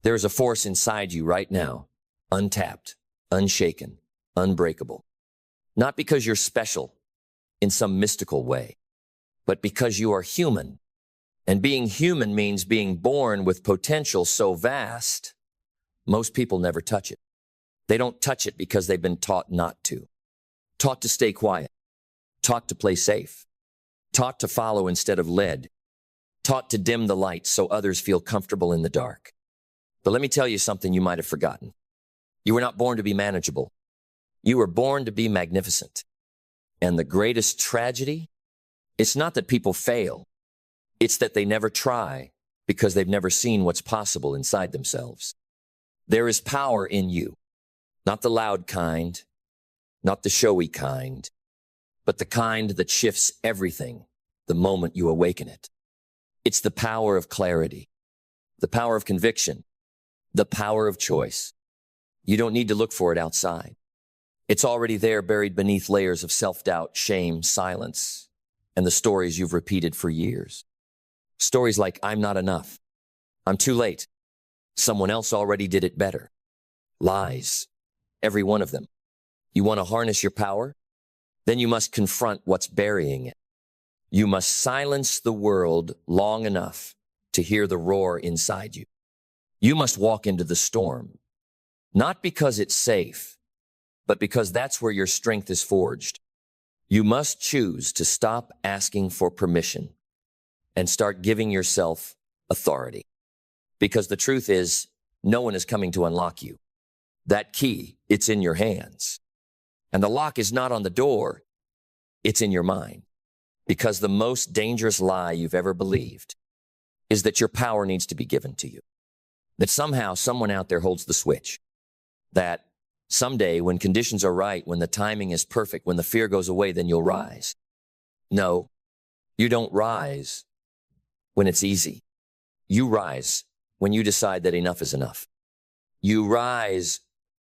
There is a force inside you right now, untapped, unshaken, unbreakable. Not because you're special in some mystical way, but because you are human. And being human means being born with potential so vast, most people never touch it. They don't touch it because they've been taught not to. Taught to stay quiet. Taught to play safe. Taught to follow instead of led. Taught to dim the light so others feel comfortable in the dark. But let me tell you something you might have forgotten. You were not born to be manageable. You were born to be magnificent. And the greatest tragedy, it's not that people fail. It's that they never try because they've never seen what's possible inside themselves. There is power in you, not the loud kind, not the showy kind, but the kind that shifts everything the moment you awaken it. It's the power of clarity, the power of conviction, the power of choice. You don't need to look for it outside. It's already there, buried beneath layers of self-doubt, shame, silence, and the stories you've repeated for years. Stories like, I'm not enough. I'm too late. Someone else already did it better. Lies. Every one of them. You want to harness your power? Then you must confront what's burying it. You must silence the world long enough to hear the roar inside you. You must walk into the storm, not because it's safe, but because that's where your strength is forged. You must choose to stop asking for permission and start giving yourself authority. Because the truth is, no one is coming to unlock you. That key, it's in your hands. And the lock is not on the door, it's in your mind. Because the most dangerous lie you've ever believed is that your power needs to be given to you. That somehow someone out there holds the switch. That someday when conditions are right, when the timing is perfect, when the fear goes away, then you'll rise. No, you don't rise when it's easy. You rise when you decide that enough is enough. You rise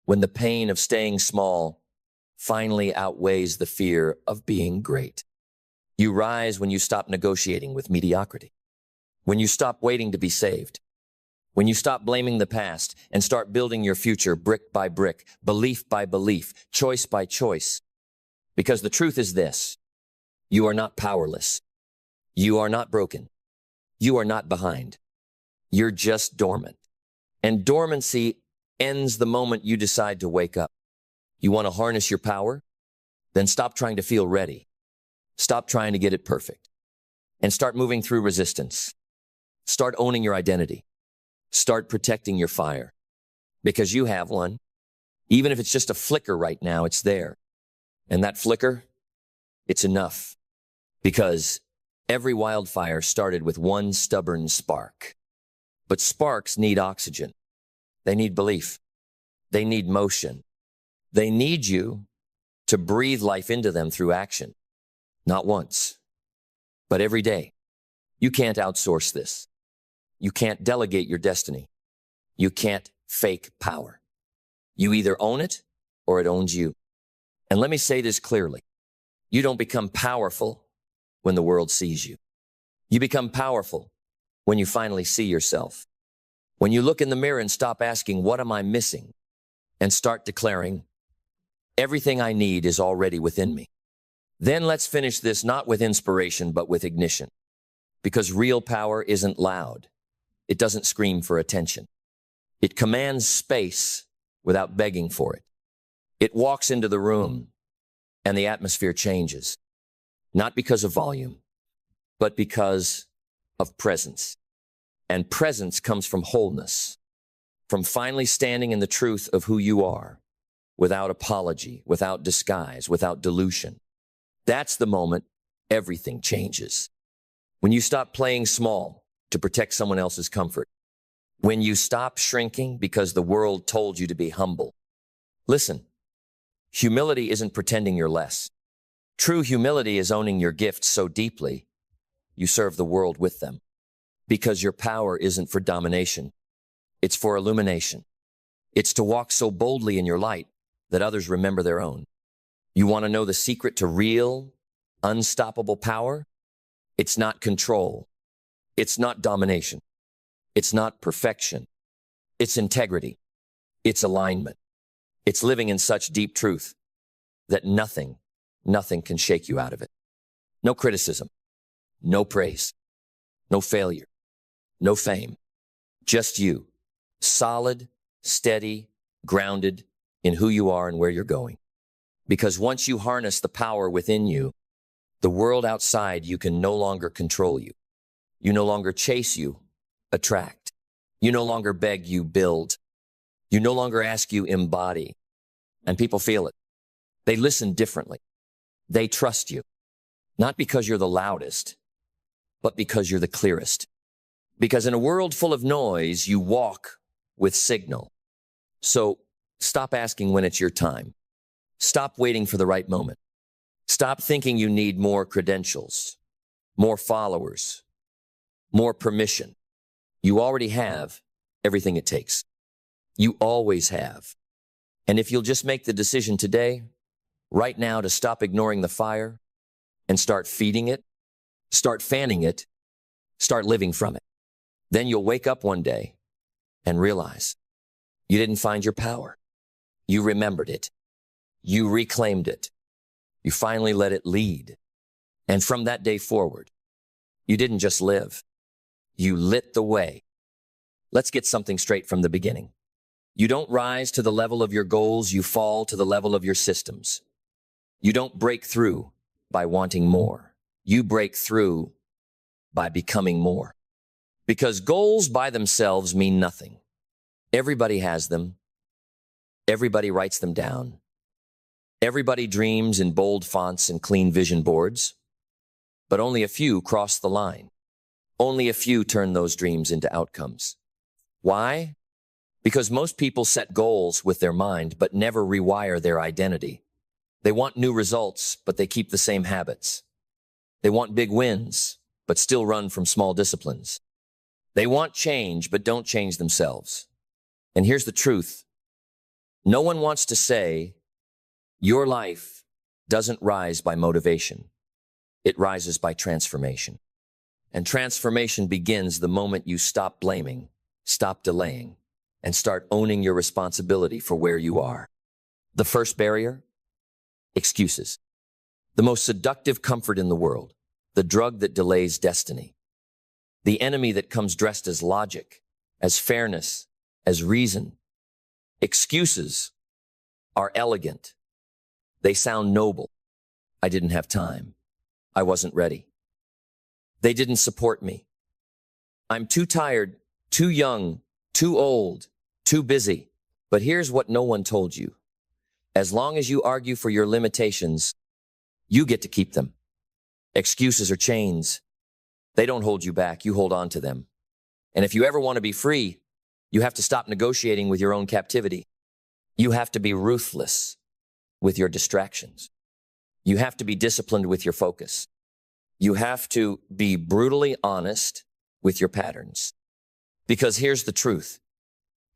when the pain of staying small finally outweighs the fear of being great. You rise when you stop negotiating with mediocrity. When you stop waiting to be saved. When you stop blaming the past and start building your future brick by brick, belief by belief, choice by choice. Because the truth is this, you are not powerless. You are not broken. You are not behind. You're just dormant. And dormancy ends the moment you decide to wake up. You want to harness your power? Then stop trying to feel ready. Stop trying to get it perfect. And start moving through resistance. Start owning your identity. Start protecting your fire. Because you have one. Even if it's just a flicker right now, it's there. And that flicker, it's enough. Because every wildfire started with one stubborn spark. But sparks need oxygen. They need belief. They need motion. They need you to breathe life into them through action. Not once, but every day. You can't outsource this. You can't delegate your destiny. You can't fake power. You either own it or it owns you. And let me say this clearly. You don't become powerful when the world sees you. You become powerful when you finally see yourself. When you look in the mirror and stop asking, what am I missing? And start declaring, everything I need is already within me. Then let's finish this not with inspiration, but with ignition. Because real power isn't loud. It doesn't scream for attention. It commands space without begging for it. It walks into the room and the atmosphere changes. Not because of volume, but because of presence. And presence comes from wholeness, from finally standing in the truth of who you are, without apology, without disguise, without dilution. That's the moment everything changes. When you stop playing small to protect someone else's comfort. When you stop shrinking because the world told you to be humble. Listen, humility isn't pretending you're less. True humility is owning your gifts so deeply, you serve the world with them. Because your power isn't for domination. It's for illumination. It's to walk so boldly in your light that others remember their own. You want to know the secret to real, unstoppable power? It's not control. It's not domination. It's not perfection. It's integrity. It's alignment. It's living in such deep truth that nothing can shake you out of it. No criticism, no praise, no failure, no fame. Just you, solid, steady, grounded in who you are and where you're going. Because once you harness the power within you, the world outside you can no longer control you. You no longer chase you, attract. You no longer beg, you build. You no longer ask, you embody. And people feel it. They listen differently. They trust you. Not because you're the loudest, but because you're the clearest. Because in a world full of noise, you walk with signal. So stop asking when it's your time. Stop waiting for the right moment. Stop thinking you need more credentials, more followers, more permission. You already have everything it takes. You always have. And if you'll just make the decision today, right now, to stop ignoring the fire and start feeding it, start fanning it, start living from it, then you'll wake up one day and realize you didn't find your power. You remembered it. You reclaimed it. You finally let it lead. And from that day forward, you didn't just live. You lit the way. Let's get something straight from the beginning. You don't rise to the level of your goals, you fall to the level of your systems. You don't break through by wanting more. You break through by becoming more. Because goals by themselves mean nothing. Everybody has them. Everybody writes them down. Everybody dreams in bold fonts and clean vision boards. But only a few cross the line. Only a few turn those dreams into outcomes. Why? Because most people set goals with their mind, but never rewire their identity. They want new results, but they keep the same habits. They want big wins, but still run from small disciplines. They want change, but don't change themselves. And here's the truth. No one wants to say, your life doesn't rise by motivation. It rises by transformation. And transformation begins the moment you stop blaming, stop delaying, and start owning your responsibility for where you are. The first barrier? Excuses. The most seductive comfort in the world. The drug that delays destiny. The enemy that comes dressed as logic, as fairness, as reason. Excuses are elegant. They sound noble. I didn't have time. I wasn't ready. They didn't support me. I'm too tired, too young, too old, too busy. But here's what no one told you. As long as you argue for your limitations, you get to keep them. Excuses are chains. They don't hold you back. You hold on to them. And if you ever want to be free, you have to stop negotiating with your own captivity. You have to be ruthless with your distractions. You have to be disciplined with your focus. You have to be brutally honest with your patterns. Because here's the truth.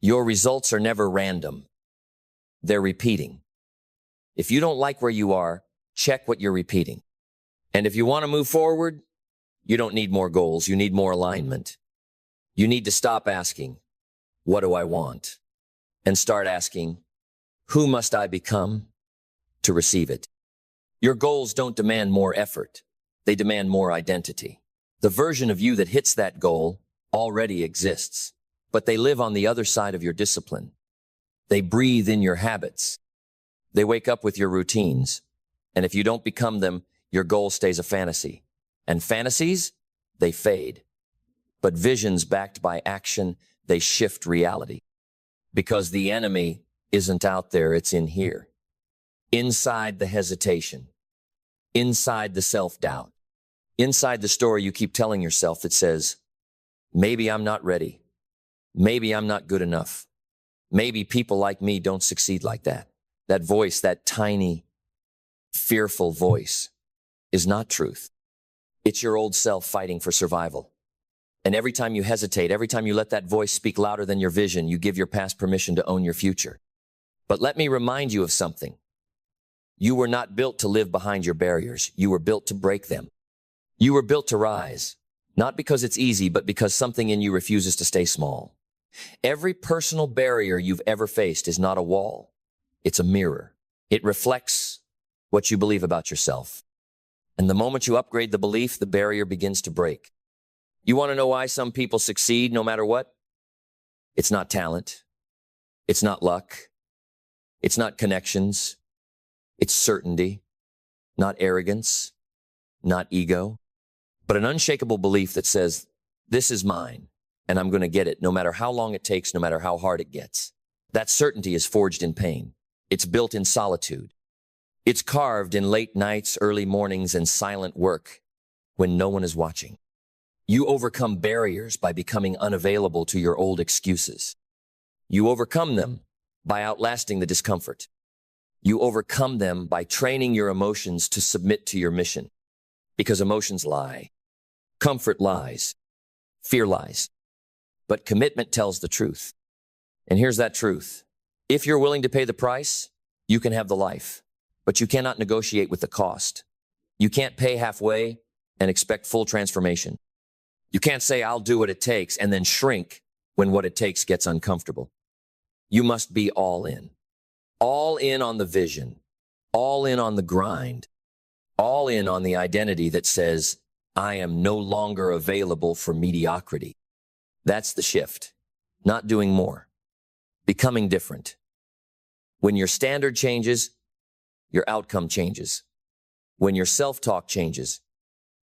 Your results are never random. They're repeating. If you don't like where you are, check what you're repeating. And if you want to move forward, you don't need more goals. You need more alignment. You need to stop asking, what do I want? And start asking, who must I become to receive it? Your goals don't demand more effort. They demand more identity. The version of you that hits that goal already exists, but they live on the other side of your discipline. They breathe in your habits. They wake up with your routines. And if you don't become them, your goal stays a fantasy. And fantasies, they fade. But visions backed by action, they shift reality. Because the enemy isn't out there, it's in here. Inside the hesitation. Inside the self-doubt. Inside the story you keep telling yourself that says, maybe I'm not ready. Maybe I'm not good enough. Maybe people like me don't succeed like that. That voice, that tiny, fearful voice, is not truth. It's your old self fighting for survival. And every time you hesitate, every time you let that voice speak louder than your vision, you give your past permission to own your future. But let me remind you of something. You were not built to live behind your barriers. You were built to break them. You were built to rise, not because it's easy, but because something in you refuses to stay small. Every personal barrier you've ever faced is not a wall. It's a mirror. It reflects what you believe about yourself. And the moment you upgrade the belief, the barrier begins to break. You want to know why some people succeed no matter what? It's not talent. It's not luck. It's not connections. It's certainty, not arrogance, not ego, but an unshakable belief that says, this is mine, and I'm going to get it no matter how long it takes, no matter how hard it gets. That certainty is forged in pain. It's built in solitude. It's carved in late nights, early mornings, and silent work when no one is watching. You overcome barriers by becoming unavailable to your old excuses. You overcome them by outlasting the discomfort. You overcome them by training your emotions to submit to your mission. Because emotions lie. Comfort lies. Fear lies. But commitment tells the truth. And here's that truth. If you're willing to pay the price, you can have the life. But you cannot negotiate with the cost. You can't pay halfway and expect full transformation. You can't say, I'll do what it takes, and then shrink when what it takes gets uncomfortable. You must be all in. All in on the vision. All in on the grind. All in on the identity that says, I am no longer available for mediocrity. That's the shift. Not doing more. Becoming different. When your standard changes, your outcome changes. When your self-talk changes,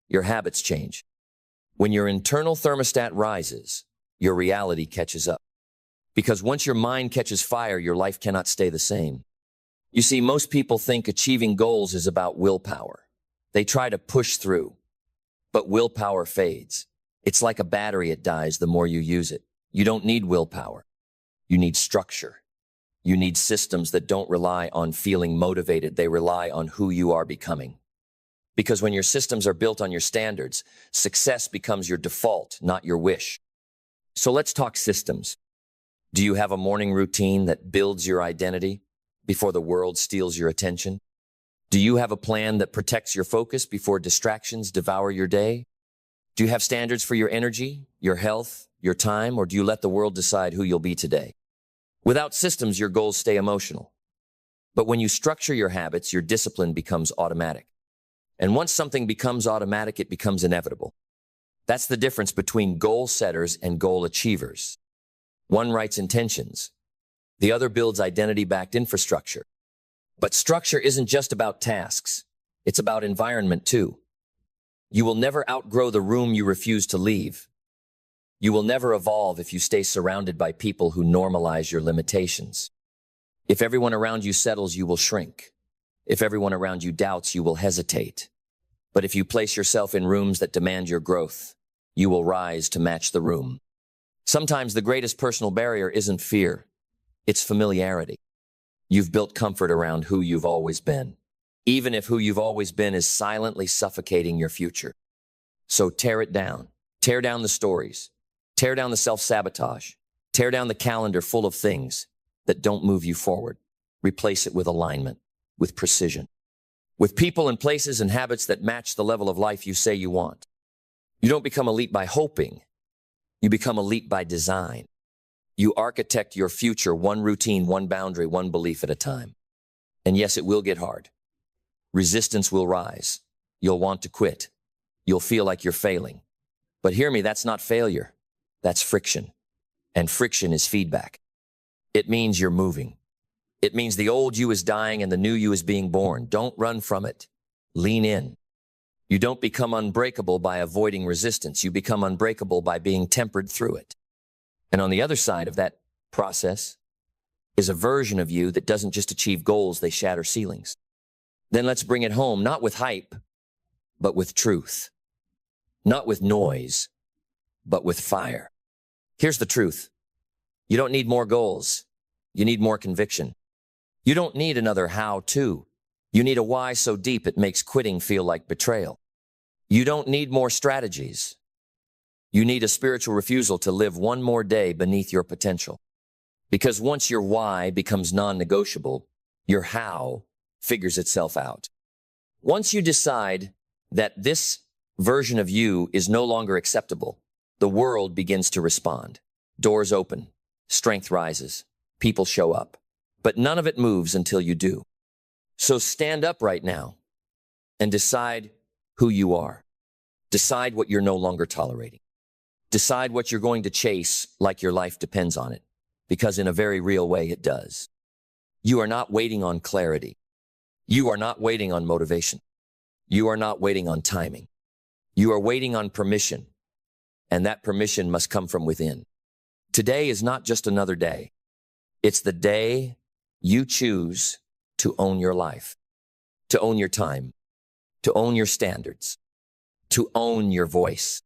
your habits change. When your internal thermostat rises, your reality catches up. Because once your mind catches fire, your life cannot stay the same. You see, most people think achieving goals is about willpower. They try to push through, but willpower fades. It's like a battery, it dies the more you use it. You don't need willpower. You need structure. You need systems that don't rely on feeling motivated. They rely on who you are becoming. Because when your systems are built on your standards, success becomes your default, not your wish. So let's talk systems. Do you have a morning routine that builds your identity before the world steals your attention? Do you have a plan that protects your focus before distractions devour your day? Do you have standards for your energy, your health, your time, or do you let the world decide who you'll be today? Without systems, your goals stay emotional. But when you structure your habits, your discipline becomes automatic. And once something becomes automatic, it becomes inevitable. That's the difference between goal setters and goal achievers. One writes intentions. The other builds identity-backed infrastructure. But structure isn't just about tasks. It's about environment too. You will never outgrow the room you refuse to leave. You will never evolve if you stay surrounded by people who normalize your limitations. If everyone around you settles, you will shrink. If everyone around you doubts, you will hesitate. But if you place yourself in rooms that demand your growth, you will rise to match the room. Sometimes the greatest personal barrier isn't fear. It's familiarity. You've built comfort around who you've always been, even if who you've always been is silently suffocating your future. So tear it down. Tear down the stories. Tear down the self-sabotage. Tear down the calendar full of things that don't move you forward. Replace it with alignment, with precision, with people and places and habits that match the level of life you say you want. You don't become elite by hoping. You become elite by design. You architect your future one routine, one boundary, one belief at a time. And yes, it will get hard. Resistance will rise. You'll want to quit. You'll feel like you're failing. But hear me, that's not failure. That's friction. And friction is feedback. It means you're moving. It means the old you is dying and the new you is being born. Don't run from it. Lean in. You don't become unbreakable by avoiding resistance. You become unbreakable by being tempered through it. And on the other side of that process is a version of you that doesn't just achieve goals, they shatter ceilings. Then let's bring it home, not with hype, but with truth. Not with noise, but with fire. Here's the truth. You don't need more goals. You need more conviction. You don't need another how-to. You need a why so deep it makes quitting feel like betrayal. You don't need more strategies. You need a spiritual refusal to live one more day beneath your potential. Because once your why becomes non-negotiable, your how figures itself out. Once you decide that this version of you is no longer acceptable, the world begins to respond. Doors open, strength rises, people show up, but none of it moves until you do. So stand up right now and decide who you are. Decide what you're no longer tolerating. Decide what you're going to chase like your life depends on it, because in a very real way it does. You are not waiting on clarity. You are not waiting on motivation. You are not waiting on timing. You are waiting on permission, and that permission must come from within. Today is not just another day. It's the day you choose to own your life, to own your time, to own your standards, to own your voice,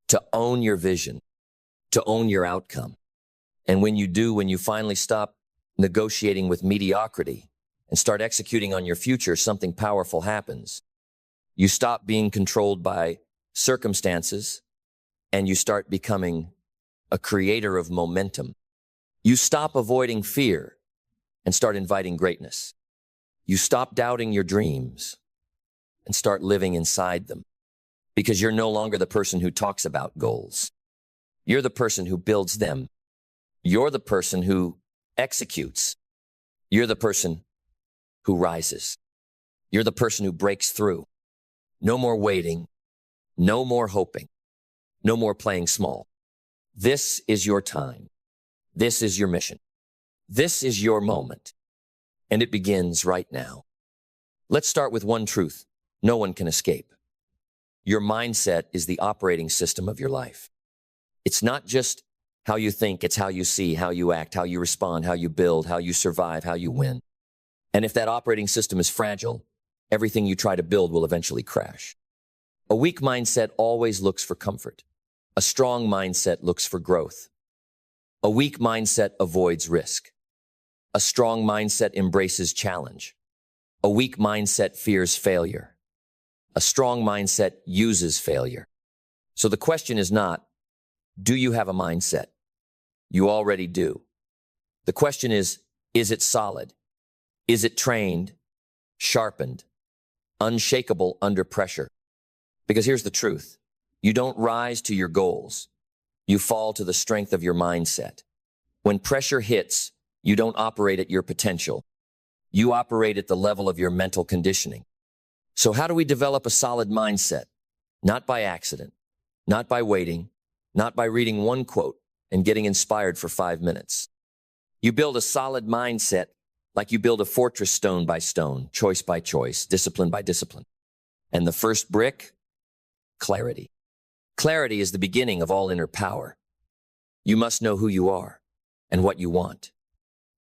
to own your vision, to own your outcome. And when you do, when you finally stop negotiating with mediocrity and start executing on your future, something powerful happens. You stop being controlled by circumstances and you start becoming a creator of momentum. You stop avoiding fear and start inviting greatness. You stop doubting your dreams and start living inside them, because you're no longer the person who talks about goals. You're the person who builds them. You're the person who executes. You're the person who rises. You're the person who breaks through. No more waiting. No more hoping. No more playing small. This is your time. This is your mission. This is your moment. And it begins right now. Let's start with one truth. No one can escape. Your mindset is the operating system of your life. It's not just how you think, it's how you see, how you act, how you respond, how you build, how you survive, how you win. And if that operating system is fragile, everything you try to build will eventually crash. A weak mindset always looks for comfort. A strong mindset looks for growth. A weak mindset avoids risk. A strong mindset embraces challenge. A weak mindset fears failure. A strong mindset uses failure. So the question is not, do you have a mindset? You already do. The question is it solid? Is it trained, sharpened, unshakable under pressure? Because here's the truth. You don't rise to your goals. You fall to the strength of your mindset. When pressure hits, you don't operate at your potential. You operate at the level of your mental conditioning. So how do we develop a solid mindset? Not by accident, not by waiting, not by reading one quote and getting inspired for 5 minutes. You build a solid mindset like you build a fortress stone by stone, choice by choice, discipline by discipline. And the first brick? Clarity. Clarity is the beginning of all inner power. You must know who you are and what you want.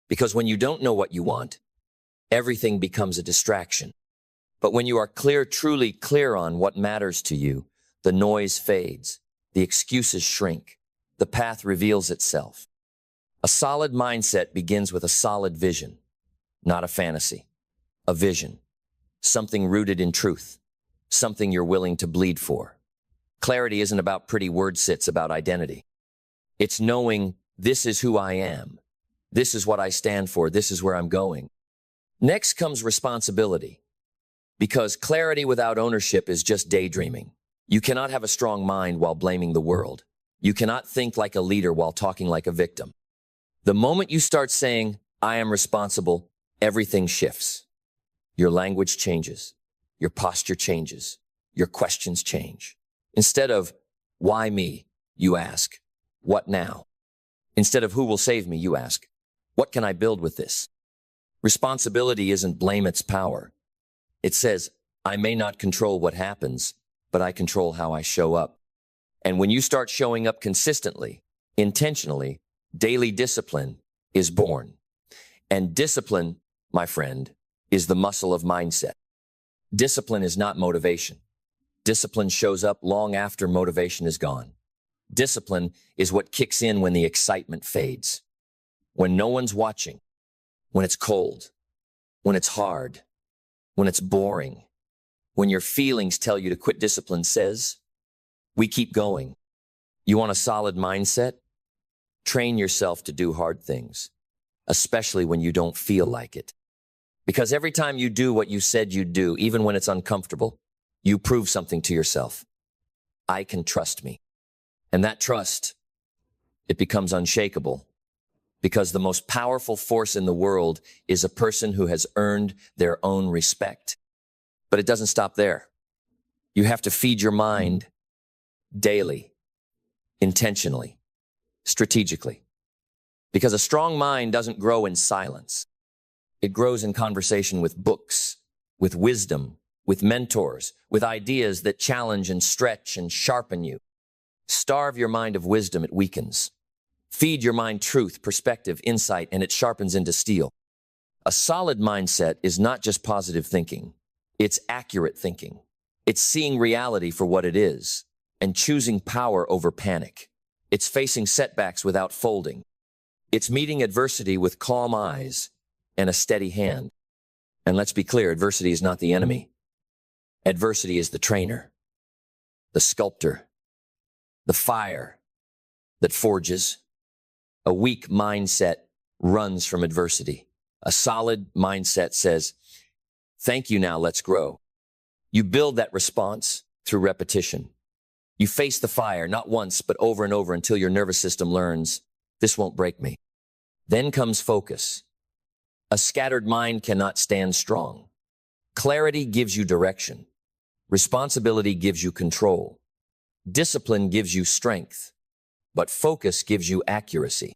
Because when you don't know what you want, everything becomes a distraction. But when you are clear, truly clear on what matters to you, the noise fades, the excuses shrink, the path reveals itself. A solid mindset begins with a solid vision, not a fantasy, a vision, something rooted in truth, something you're willing to bleed for. Clarity isn't about pretty words, it's about identity. It's knowing this is who I am. This is what I stand for. This is where I'm going. Next comes responsibility. Because clarity without ownership is just daydreaming. You cannot have a strong mind while blaming the world. You cannot think like a leader while talking like a victim. The moment you start saying, I am responsible, everything shifts. Your language changes. Your posture changes. Your questions change. Instead of, why me? You ask, what now? Instead of who will save me? You ask, what can I build with this? Responsibility isn't blame, it's power. It says, I may not control what happens, but I control how I show up. And when you start showing up consistently, intentionally, daily discipline is born. And discipline, my friend, is the muscle of mindset. Discipline is not motivation. Discipline shows up long after motivation is gone. Discipline is what kicks in when the excitement fades. When no one's watching, when it's cold, when it's hard, when it's boring, when your feelings tell you to quit. Discipline says, we keep going. You want a solid mindset? Train yourself to do hard things, especially when you don't feel like it. Because every time you do what you said you'd do, even when it's uncomfortable, you prove something to yourself. I can trust me. And that trust, it becomes unshakable Because the most powerful force in the world is a person who has earned their own respect. But it doesn't stop there. You have to feed your mind daily, intentionally, strategically. Because a strong mind doesn't grow in silence. It grows in conversation with books, with wisdom, with mentors, with ideas that challenge and stretch and sharpen you. Starve your mind of wisdom, it weakens. Feed your mind truth, perspective, insight, and it sharpens into steel. A solid mindset is not just positive thinking. It's accurate thinking. It's seeing reality for what it is and choosing power over panic. It's facing setbacks without folding. It's meeting adversity with calm eyes and a steady hand. And let's be clear, adversity is not the enemy. Adversity is the trainer, the sculptor, the fire that forges. A weak mindset runs from adversity. A solid mindset says, thank you, now let's grow. You build that response through repetition. You face the fire, not once, but over and over until your nervous system learns, this won't break me. Then comes focus. A scattered mind cannot stand strong. Clarity gives you direction. Responsibility gives you control. Discipline gives you strength. But focus gives you accuracy.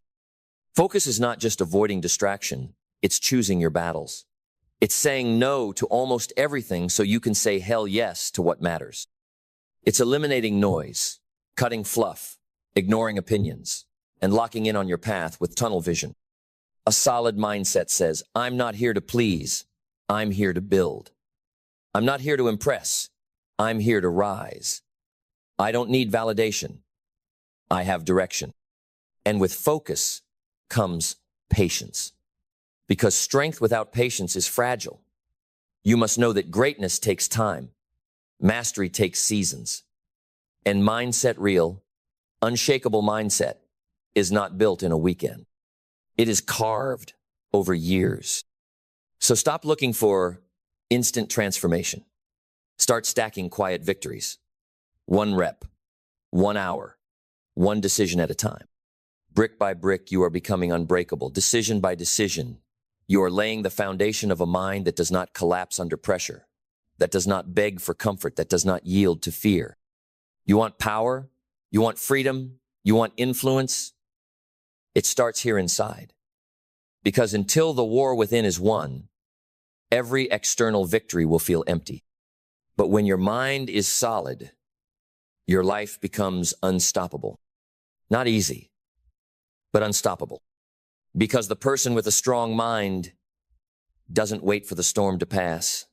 Focus is not just avoiding distraction. It's choosing your battles. It's saying no to almost everything so you can say hell yes to what matters. It's eliminating noise, cutting fluff, ignoring opinions, and locking in on your path with tunnel vision. A solid mindset says, I'm not here to please. I'm here to build. I'm not here to impress. I'm here to rise. I don't need validation. I have direction. And with focus comes patience. Because strength without patience is fragile. You must know that greatness takes time. Mastery takes seasons. And mindset real, unshakable mindset is not built in a weekend. It is carved over years. So stop looking for instant transformation. Start stacking quiet victories. 1 rep, 1 hour, 1 decision at a time. Brick by brick, you are becoming unbreakable. Decision by decision, you are laying the foundation of a mind that does not collapse under pressure, that does not beg for comfort, that does not yield to fear. You want power? You want freedom? You want influence? It starts here inside. Because until the war within is won, every external victory will feel empty. But when your mind is solid, your life becomes unstoppable. Not easy, but unstoppable. Because the person with a strong mind doesn't wait for the storm to pass.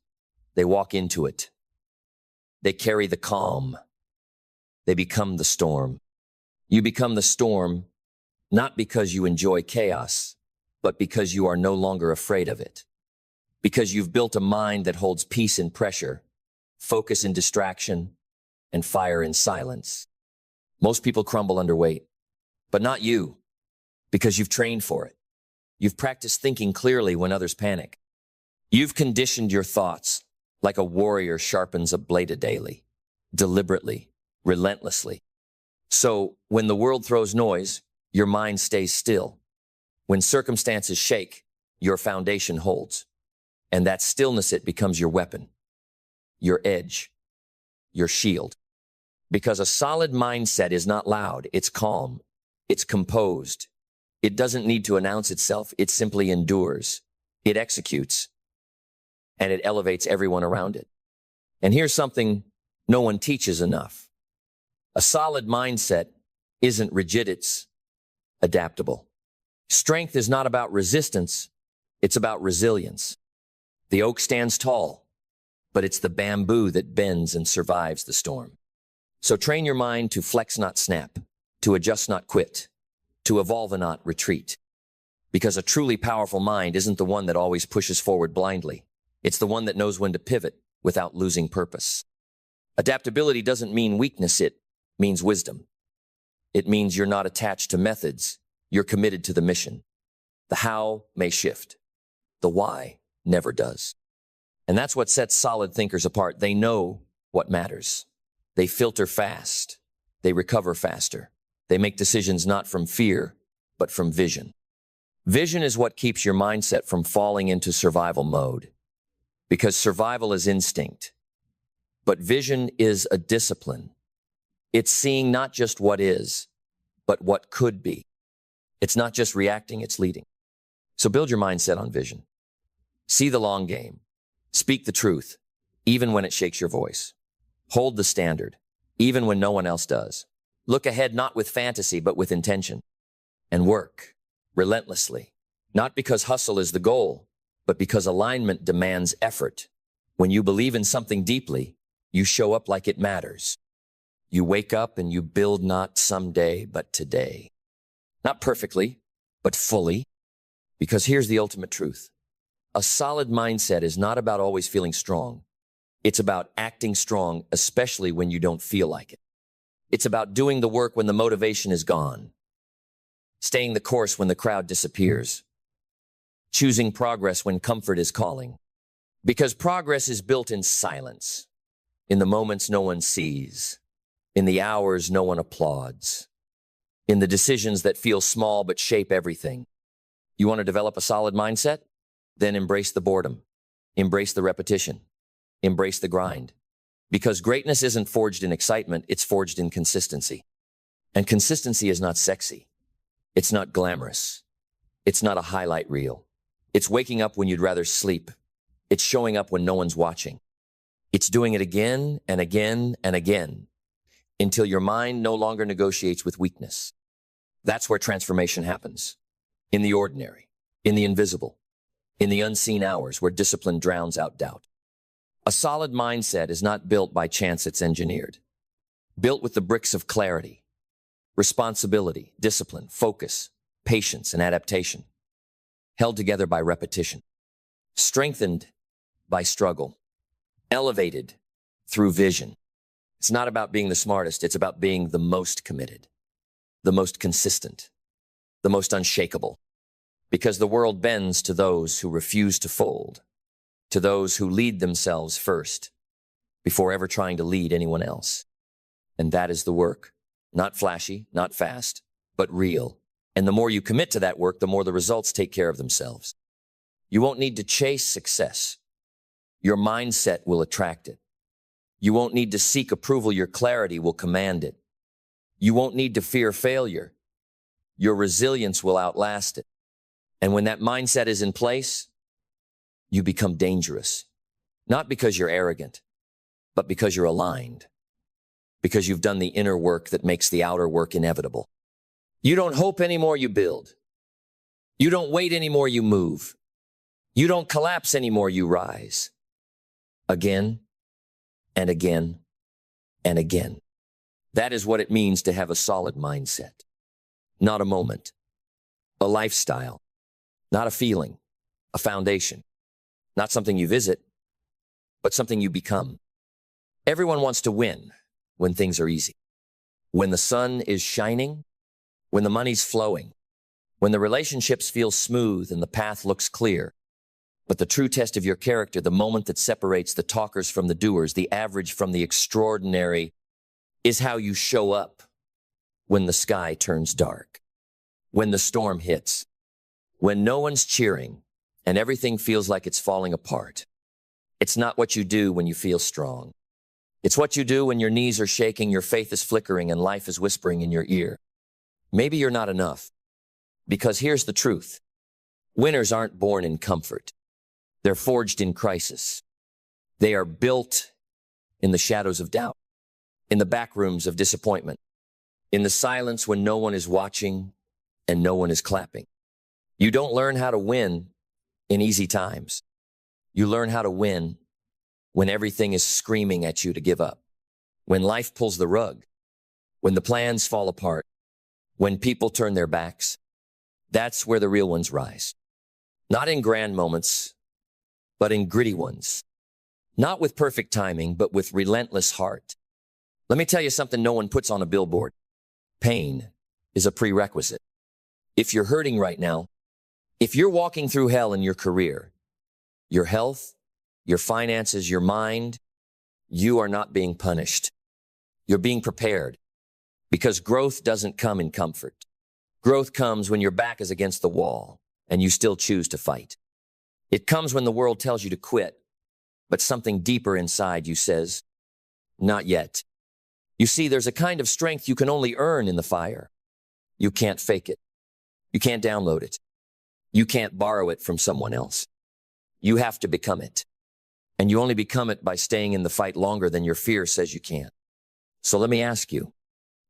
They walk into it. They carry the calm. They become the storm. You become the storm not because you enjoy chaos, but because you are no longer afraid of it. Because you've built a mind that holds peace in pressure, focus in distraction, and fire in silence. Most people crumble under weight, but not you, because you've trained for it. You've practiced thinking clearly when others panic. You've conditioned your thoughts like a warrior sharpens a blade daily, deliberately, relentlessly. So when the world throws noise, your mind stays still. When circumstances shake, your foundation holds. And that stillness, it becomes your weapon, your edge, your shield. Because a solid mindset is not loud, it's calm, it's composed. It doesn't need to announce itself, it simply endures. It executes, and it elevates everyone around it. And here's something no one teaches enough. A solid mindset isn't rigid, it's adaptable. Strength is not about resistance, it's about resilience. The oak stands tall, but it's the bamboo that bends and survives the storm. So train your mind to flex, not snap, to adjust, not quit, to evolve and not retreat. Because a truly powerful mind isn't the one that always pushes forward blindly. It's the one that knows when to pivot without losing purpose. Adaptability doesn't mean weakness, it means wisdom. It means you're not attached to methods, you're committed to the mission. The how may shift, the why never does. And that's what sets solid thinkers apart. They know what matters. They filter fast. They recover faster. They make decisions not from fear, but from vision. Vision is what keeps your mindset from falling into survival mode, because survival is instinct. But vision is a discipline. It's seeing not just what is, but what could be. It's not just reacting, it's leading. So build your mindset on vision. See the long game. Speak the truth, even when it shakes your voice. Hold the standard, even when no one else does. Look ahead not with fantasy, but with intention. And work relentlessly, not because hustle is the goal, but because alignment demands effort. When you believe in something deeply, you show up like it matters. You wake up and you build not someday, but today. Not perfectly, but fully. Because here's the ultimate truth. A solid mindset is not about always feeling strong. It's about acting strong, especially when you don't feel like it. It's about doing the work when the motivation is gone. Staying the course when the crowd disappears. Choosing progress when comfort is calling. Because progress is built in silence. In the moments no one sees. In the hours no one applauds. In the decisions that feel small but shape everything. You want to develop a solid mindset? Then embrace the boredom. Embrace the repetition. Embrace the grind. Because greatness isn't forged in excitement, it's forged in consistency. And consistency is not sexy. It's not glamorous. It's not a highlight reel. It's waking up when you'd rather sleep. It's showing up when no one's watching. It's doing it again and again and again until your mind no longer negotiates with weakness. That's where transformation happens. In the ordinary, in the invisible, in the unseen hours where discipline drowns out doubt. A solid mindset is not built by chance, it's engineered. Built with the bricks of clarity, responsibility, discipline, focus, patience, and adaptation. Held together by repetition. Strengthened by struggle. Elevated through vision. It's not about being the smartest, it's about being the most committed, the most consistent, the most unshakable. Because the world bends to those who refuse to fold, to those who lead themselves first, before ever trying to lead anyone else. And that is the work. Not flashy, not fast, but real. And the more you commit to that work, the more the results take care of themselves. You won't need to chase success. Your mindset will attract it. You won't need to seek approval. Your clarity will command it. You won't need to fear failure. Your resilience will outlast it. And when that mindset is in place, you become dangerous. Not because you're arrogant, but because you're aligned. Because you've done the inner work that makes the outer work inevitable. You don't hope anymore, you build. You don't wait anymore, you move. You don't collapse anymore, you rise. Again and again and again. That is what it means to have a solid mindset. Not a moment, a lifestyle, not a feeling, a foundation, not something you visit, but something you become. Everyone wants to win when things are easy, when the sun is shining, when the money's flowing, when the relationships feel smooth and the path looks clear. But the true test of your character, the moment that separates the talkers from the doers, the average from the extraordinary, is how you show up when the sky turns dark, when the storm hits, when no one's cheering and everything feels like it's falling apart. It's not what you do when you feel strong. It's what you do when your knees are shaking, your faith is flickering, and life is whispering in your ear. Maybe you're not enough. Because here's the truth. Winners aren't born in comfort. They're forged in crisis. They are built in the shadows of doubt, in the back rooms of disappointment, in the silence when no one is watching and no one is clapping. You don't learn how to win in easy times. You learn how to win when everything is screaming at you to give up, when life pulls the rug, when the plans fall apart, when people turn their backs. That's where the real ones rise. Not in grand moments, but in gritty ones. Not with perfect timing, but with relentless heart. Let me tell you something no one puts on a billboard. Pain is a prerequisite. If you're hurting right now, if you're walking through hell in your career, your health, your finances, your mind, you are not being punished. You're being prepared. Because growth doesn't come in comfort. Growth comes when your back is against the wall, and you still choose to fight. It comes when the world tells you to quit, but something deeper inside you says, not yet. You see, there's a kind of strength you can only earn in the fire. You can't fake it. You can't download it. You can't borrow it from someone else. You have to become it. And you only become it by staying in the fight longer than your fear says you can. So let me ask you,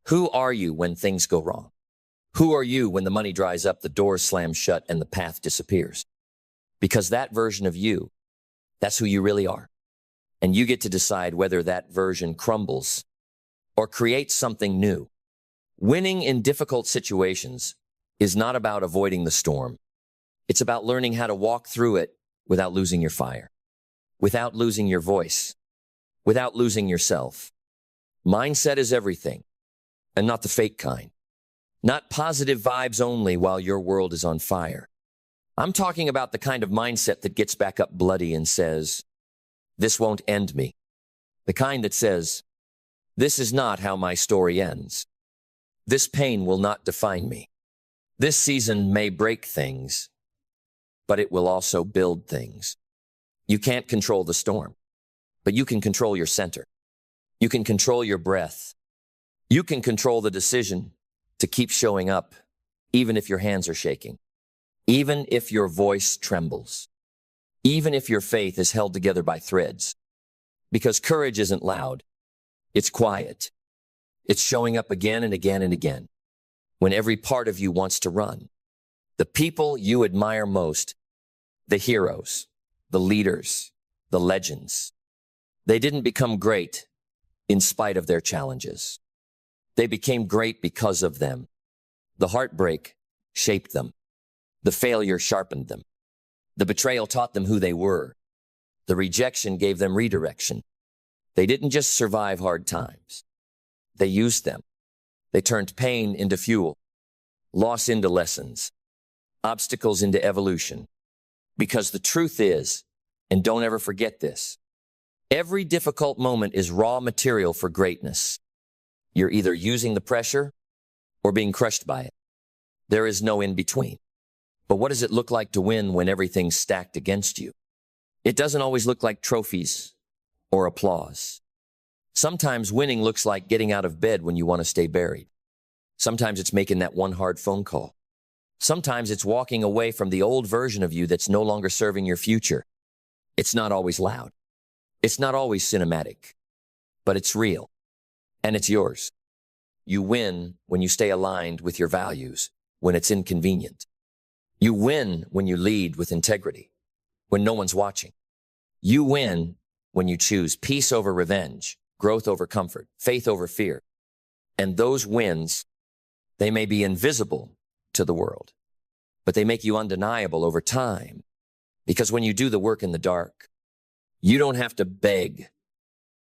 who are you when things go wrong? Who are you when the money dries up, the doors slam shut, and the path disappears? Because that version of you, that's who you really are. And you get to decide whether that version crumbles or creates something new. Winning in difficult situations is not about avoiding the storm. It's about learning how to walk through it without losing your fire, without losing your voice, without losing yourself. Mindset is everything, and not the fake kind. Not positive vibes only while your world is on fire. I'm talking about the kind of mindset that gets back up bloody and says, this won't end me. The kind that says, this is not how my story ends. This pain will not define me. This season may break things, but it will also build things. You can't control the storm, but you can control your center. You can control your breath. You can control the decision to keep showing up, even if your hands are shaking, even if your voice trembles, even if your faith is held together by threads. Because courage isn't loud. It's quiet. It's showing up again and again and again when every part of you wants to run. The people you admire most, the heroes, the leaders, the legends, they didn't become great in spite of their challenges. They became great because of them. The heartbreak shaped them. The failure sharpened them. The betrayal taught them who they were. The rejection gave them redirection. They didn't just survive hard times. They used them. They turned pain into fuel, loss into lessons, obstacles into evolution. Because the truth is, and don't ever forget this, every difficult moment is raw material for greatness. You're either using the pressure or being crushed by it. There is no in between. But what does it look like to win when everything's stacked against you? It doesn't always look like trophies or applause. Sometimes winning looks like getting out of bed when you want to stay buried. Sometimes it's making that one hard phone call. Sometimes it's walking away from the old version of you that's no longer serving your future. It's not always loud. It's not always cinematic, but it's real. And it's yours. You win when you stay aligned with your values, when it's inconvenient. You win when you lead with integrity, when no one's watching. You win when you choose peace over revenge, growth over comfort, faith over fear. And those wins, they may be invisible to the world, but they make you undeniable over time. Because when you do the work in the dark, you don't have to beg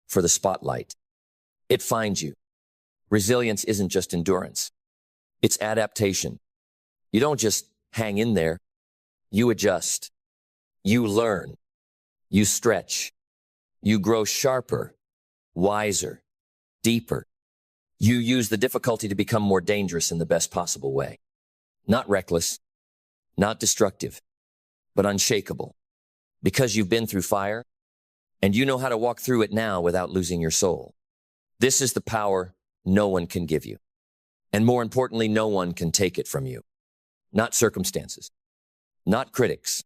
for the spotlight. It finds you. Resilience isn't just endurance. It's adaptation. You don't just hang in there. You adjust. You learn. You stretch. You grow sharper, wiser, deeper. You use the difficulty to become more dangerous in the best possible way. Not reckless, not destructive, but unshakable. Because you've been through fire, and you know how to walk through it now without losing your soul. This is the power no one can give you. And more importantly, no one can take it from you. Not circumstances, not critics,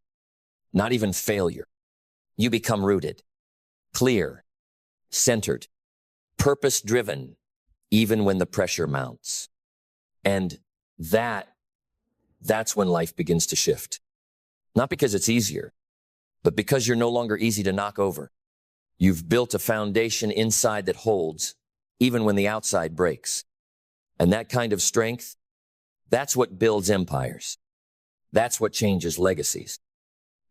not even failure. You become rooted, clear, centered, purpose-driven, even when the pressure mounts. And that's when life begins to shift. Not because it's easier, but because you're no longer easy to knock over. You've built a foundation inside that holds, even when the outside breaks. And that kind of strength, that's what builds empires. That's what changes legacies.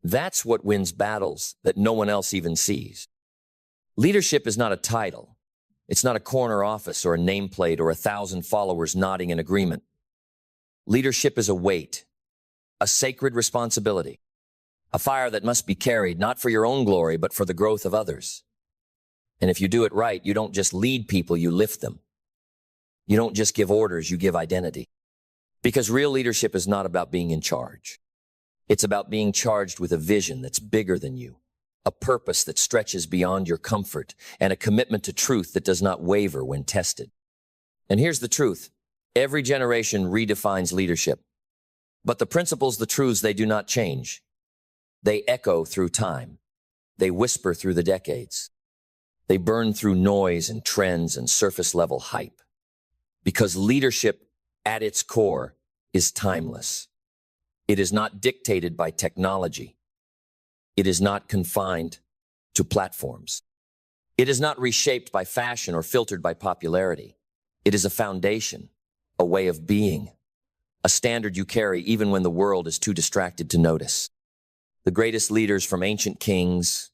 That's what wins battles that no one else even sees. Leadership is not a title. It's not a corner office or a nameplate or 1,000 followers nodding in agreement. Leadership is a weight, a sacred responsibility, a fire that must be carried not for your own glory, but for the growth of others. And if you do it right, you don't just lead people, you lift them. You don't just give orders, you give identity. Because real leadership is not about being in charge. It's about being charged with a vision that's bigger than you, a purpose that stretches beyond your comfort, and a commitment to truth that does not waver when tested. And here's the truth. Every generation redefines leadership. But the principles, the truths, they do not change. They echo through time. They whisper through the decades. They burn through noise and trends and surface-level hype. Because leadership, at its core, is timeless. It is not dictated by technology. It is not confined to platforms. It is not reshaped by fashion or filtered by popularity. It is a foundation, a way of being, a standard you carry even when the world is too distracted to notice. The greatest leaders, from ancient kings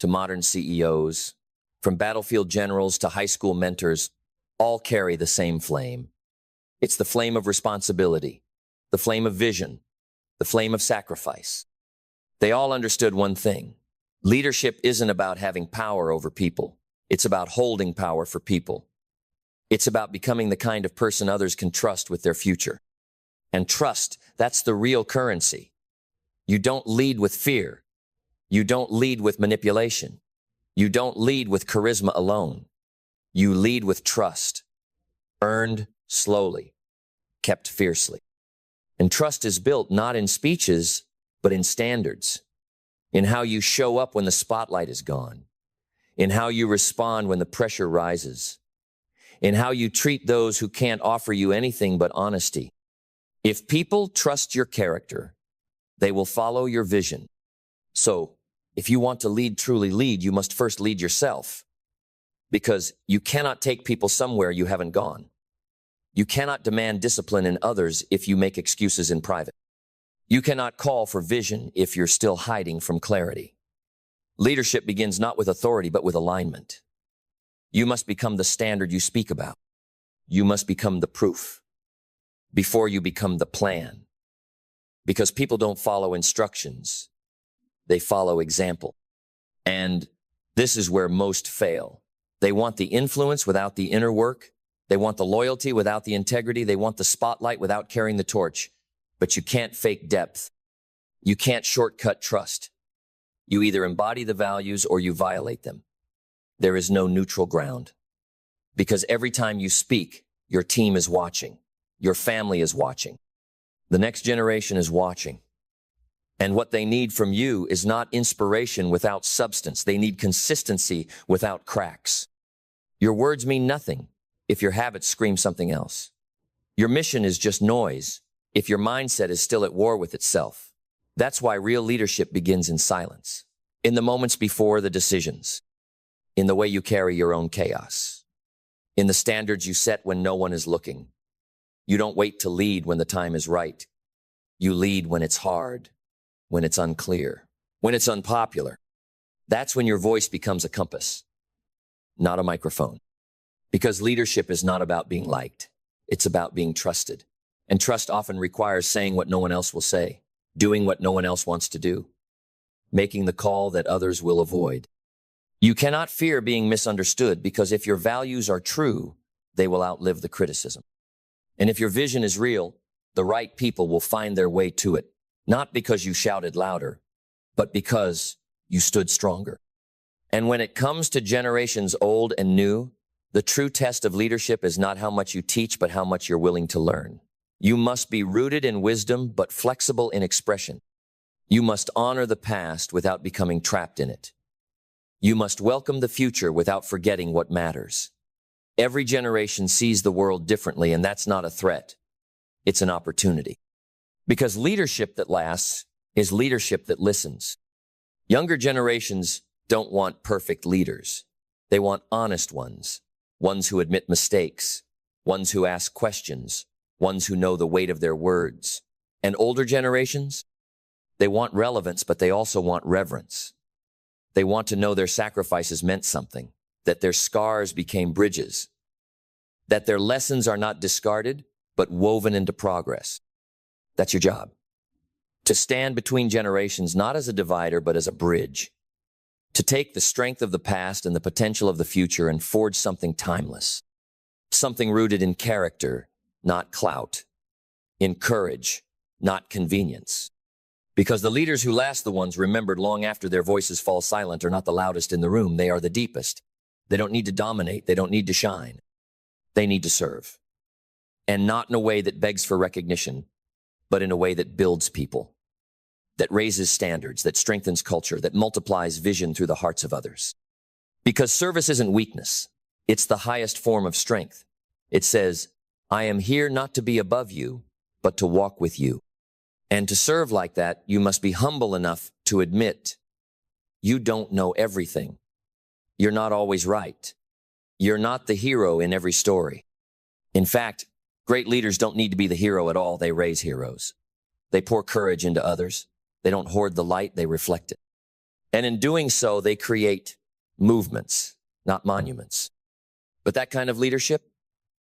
to modern CEOs, from battlefield generals to high school mentors, all carry the same flame. It's the flame of responsibility, the flame of vision, the flame of sacrifice. They all understood one thing. Leadership isn't about having power over people. It's about holding power for people. It's about becoming the kind of person others can trust with their future. And trust, that's the real currency. You don't lead with fear. You don't lead with manipulation. You don't lead with charisma alone. You lead with trust, earned slowly, kept fiercely. And trust is built not in speeches, but in standards, in how you show up when the spotlight is gone, in how you respond when the pressure rises, in how you treat those who can't offer you anything but honesty. If people trust your character, they will follow your vision. So, if you want to lead, truly lead, you must first lead yourself. Because you cannot take people somewhere you haven't gone. You cannot demand discipline in others if you make excuses in private. You cannot call for vision if you're still hiding from clarity. Leadership begins not with authority, but with alignment. You must become the standard you speak about. You must become the proof before you become the plan. Because people don't follow instructions. They follow example. And this is where most fail. They want the influence without the inner work. They want the loyalty without the integrity. They want the spotlight without carrying the torch. But you can't fake depth. You can't shortcut trust. You either embody the values or you violate them. There is no neutral ground. Because every time you speak, your team is watching. Your family is watching. The next generation is watching. And what they need from you is not inspiration without substance. They need consistency without cracks. Your words mean nothing if your habits scream something else. Your mission is just noise if your mindset is still at war with itself. That's why real leadership begins in silence, in the moments before the decisions, in the way you carry your own chaos, in the standards you set when no one is looking. You don't wait to lead when the time is right. You lead when it's hard, when it's unclear, when it's unpopular. That's when your voice becomes a compass, not a microphone. Because leadership is not about being liked. It's about being trusted. And trust often requires saying what no one else will say, doing what no one else wants to do, making the call that others will avoid. You cannot fear being misunderstood, because if your values are true, they will outlive the criticism. And if your vision is real, the right people will find their way to it, not because you shouted louder, but because you stood stronger. And when it comes to generations old and new, the true test of leadership is not how much you teach, but how much you're willing to learn. You must be rooted in wisdom, but flexible in expression. You must honor the past without becoming trapped in it. You must welcome the future without forgetting what matters. Every generation sees the world differently, and that's not a threat. It's an opportunity. Because leadership that lasts is leadership that listens. Younger generations don't want perfect leaders. They want honest ones, ones who admit mistakes, ones who ask questions, ones who know the weight of their words. And older generations, they want relevance, but they also want reverence. They want to know their sacrifices meant something, that their scars became bridges, that their lessons are not discarded, but woven into progress. That's your job. To stand between generations, not as a divider, but as a bridge. To take the strength of the past and the potential of the future and forge something timeless. Something rooted in character, not clout. In courage, not convenience. Because the leaders who last, the ones remembered long after their voices fall silent, are not the loudest in the room. They are the deepest. They don't need to dominate. They don't need to shine. They need to serve. And not in a way that begs for recognition, but in a way that builds people, that raises standards, that strengthens culture, that multiplies vision through the hearts of others. Because service isn't weakness. It's the highest form of strength. It says, I am here not to be above you, but to walk with you. And to serve like that, you must be humble enough to admit you don't know everything. You're not always right. You're not the hero in every story. In fact, great leaders don't need to be the hero at all. They raise heroes. They pour courage into others. They don't hoard the light, they reflect it. And in doing so, they create movements, not monuments. But that kind of leadership,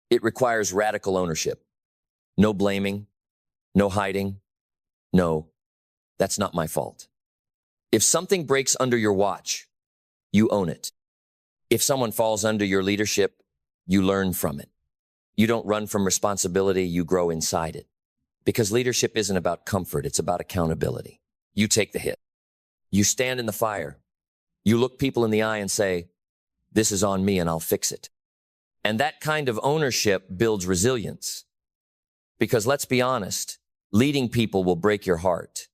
it requires radical ownership. No blaming, no hiding. No, that's not my fault. If something breaks under your watch, you own it. If someone falls under your leadership, you learn from it. You don't run from responsibility, you grow inside it. Because leadership isn't about comfort, it's about accountability. You take the hit. You stand in the fire. You look people in the eye and say, this is on me and I'll fix it. And that kind of ownership builds resilience. Because let's be honest, leading people will break your heart.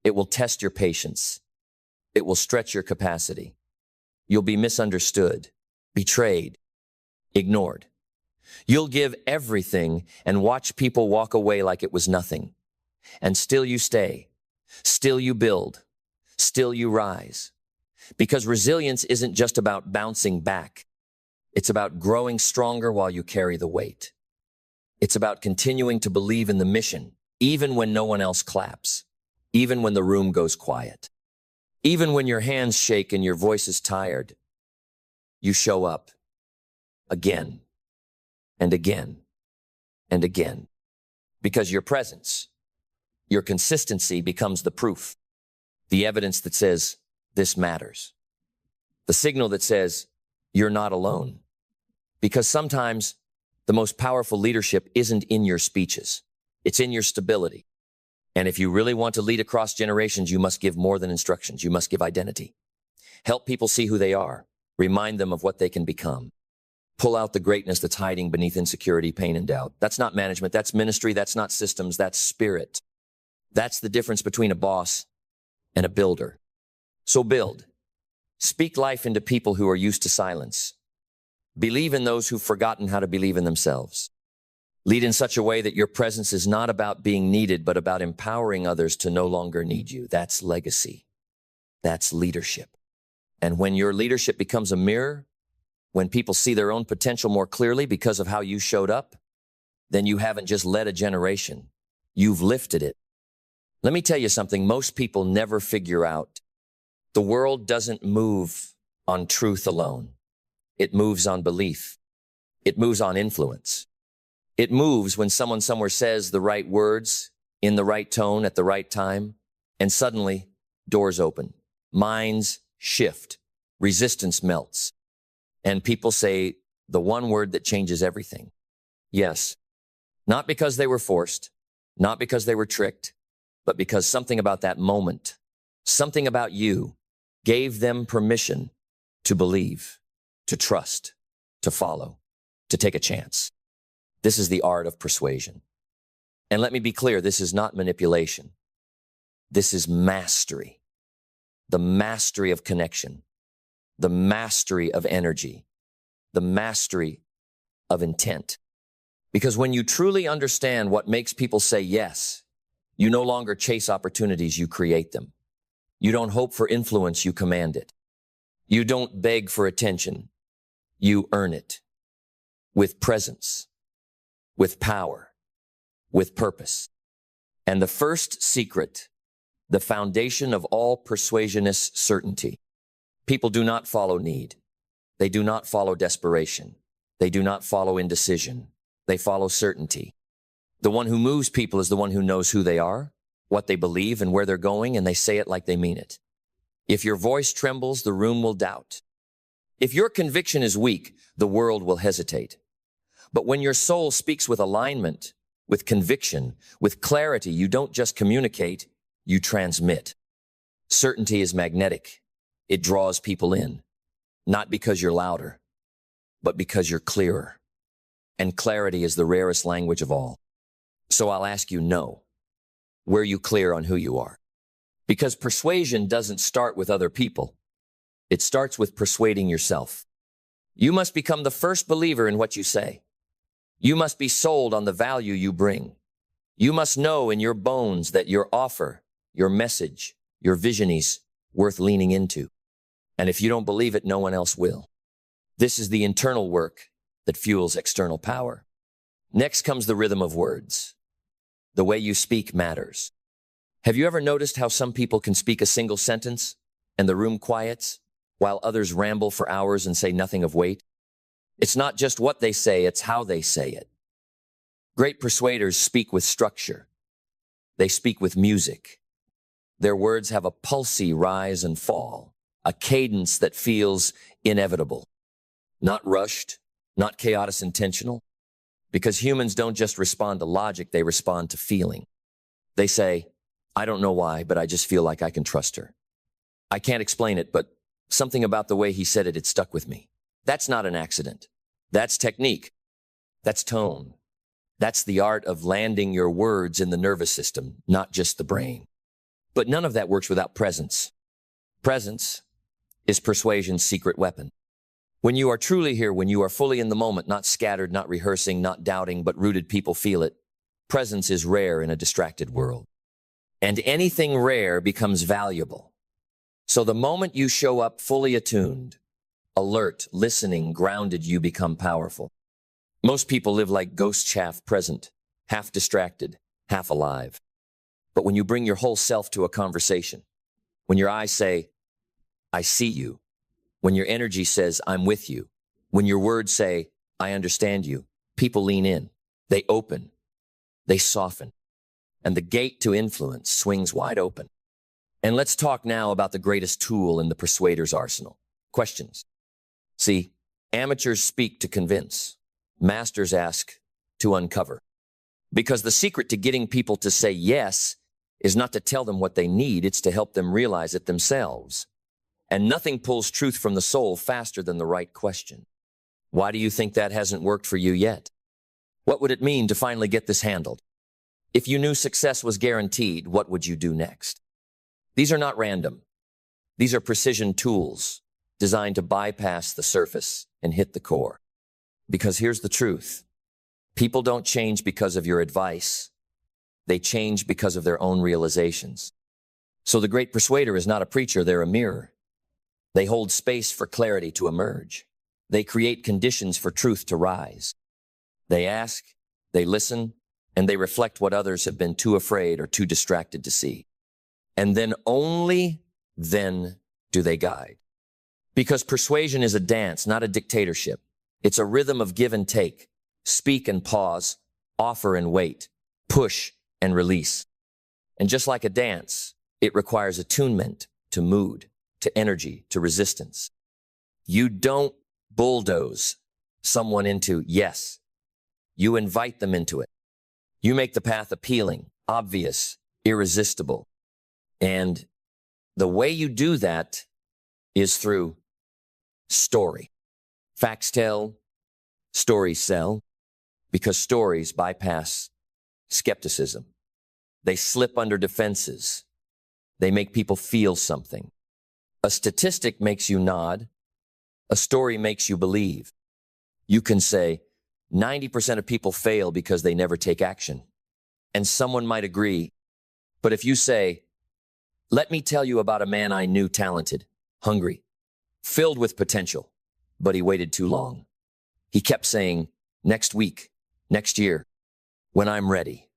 It will test your patience. It will stretch your capacity. You'll be misunderstood, betrayed, ignored. You'll give everything and watch people walk away like it was nothing. And still you stay. Still you build. Still you rise. Because resilience isn't just about bouncing back. It's about growing stronger while you carry the weight. It's about continuing to believe in the mission, even when no one else claps, even when the room goes quiet, even when your hands shake and your voice is tired. You show up again and again and again, because your presence, your consistency becomes the proof, the evidence that says this matters, the signal that says you're not alone. Because sometimes the most powerful leadership isn't in your speeches. It's in your stability. And if you really want to lead across generations, you must give more than instructions. You must give identity. Help people see who they are. Remind them of what they can become. Pull out the greatness that's hiding beneath insecurity, pain, and doubt. That's not management. That's ministry. That's not systems. That's spirit. That's the difference between a boss and a builder. So build. Speak life into people who are used to silence. Believe in those who've forgotten how to believe in themselves. Lead in such a way that your presence is not about being needed, but about empowering others to no longer need you. That's legacy. That's leadership. And when your leadership becomes a mirror, when people see their own potential more clearly because of how you showed up, then you haven't just led a generation. You've lifted it. Let me tell you something most people never figure out. The world doesn't move on truth alone. It moves on belief. It moves on influence. It moves when someone somewhere says the right words in the right tone at the right time, and suddenly doors open, minds shift, resistance melts, and people say the one word that changes everything. Yes, not because they were forced, not because they were tricked, but because something about that moment, something about you, gave them permission to believe, to trust, to follow, to take a chance. This is the art of persuasion. And let me be clear, this is not manipulation. This is mastery. The mastery of connection, the mastery of energy, the mastery of intent. Because when you truly understand what makes people say yes, you no longer chase opportunities, you create them. You don't hope for influence, you command it. You don't beg for attention, you earn it. With presence, with power, with purpose. And the first secret, the foundation of all persuasion is certainty. People do not follow need. They do not follow desperation. They do not follow indecision. They follow certainty. The one who moves people is the one who knows who they are, what they believe, and where they're going, and they say it like they mean it. If your voice trembles, the room will doubt. If your conviction is weak, the world will hesitate. But when your soul speaks with alignment, with conviction, with clarity, you don't just communicate, you transmit. Certainty is magnetic. It draws people in, not because you're louder, but because you're clearer. And clarity is the rarest language of all. So I'll ask you, no. Were you clear on who you are? Because persuasion doesn't start with other people. It starts with persuading yourself. You must become the first believer in what you say. You must be sold on the value you bring. You must know in your bones that your offer, your message, your vision is worth leaning into. And if you don't believe it, no one else will. This is the internal work that fuels external power. Next comes the rhythm of words. The way you speak matters. Have you ever noticed how some people can speak a single sentence and the room quiets, while others ramble for hours and say nothing of weight? It's not just what they say, it's how they say it. Great persuaders speak with structure. They speak with music. Their words have a pulsy rise and fall, a cadence that feels inevitable. Not rushed, not chaotic intentional, because humans don't just respond to logic, they respond to feeling. They say, I don't know why, but I just feel like I can trust her. I can't explain it, but something about the way he said it, it stuck with me. That's not an accident. That's technique. That's tone. That's the art of landing your words in the nervous system, not just the brain. But none of that works without presence. Presence is persuasion's secret weapon. When you are truly here, when you are fully in the moment, not scattered, not rehearsing, not doubting, but rooted, people feel it. Presence is rare in a distracted world. And anything rare becomes valuable. So the moment you show up fully attuned, alert, listening, grounded, you become powerful. Most people live like ghosts, half present, half distracted, half alive. But when you bring your whole self to a conversation, when your eyes say, I see you, when your energy says, I'm with you, when your words say, I understand you, people lean in, they open, they soften, and the gate to influence swings wide open. And let's talk now about the greatest tool in the persuader's arsenal. Questions. See, amateurs speak to convince. Masters ask to uncover. Because the secret to getting people to say yes is not to tell them what they need, it's to help them realize it themselves. And nothing pulls truth from the soul faster than the right question. Why do you think that hasn't worked for you yet? What would it mean to finally get this handled? If you knew success was guaranteed, what would you do next? These are not random. These are precision tools designed to bypass the surface and hit the core. Because here's the truth. People don't change because of your advice. They change because of their own realizations. So the great persuader is not a preacher, they're a mirror. They hold space for clarity to emerge. They create conditions for truth to rise. They ask, they listen, and they reflect what others have been too afraid or too distracted to see. And then only then do they guide. Because persuasion is a dance, not a dictatorship. It's a rhythm of give and take, speak and pause, offer and wait, push and release. And just like a dance, it requires attunement to mood, to energy, to resistance. You don't bulldoze someone into yes. You invite them into it. You make the path appealing, obvious, irresistible. And the way you do that is through story. Facts tell, stories sell, because stories bypass skepticism. They slip under defenses. They make people feel something. A statistic makes you nod. A story makes you believe. You can say 90% of people fail because they never take action. And someone might agree. But if you say, let me tell you about a man I knew, talented, hungry, filled with potential, but he waited too long. He kept saying, next week, next year, when I'm ready.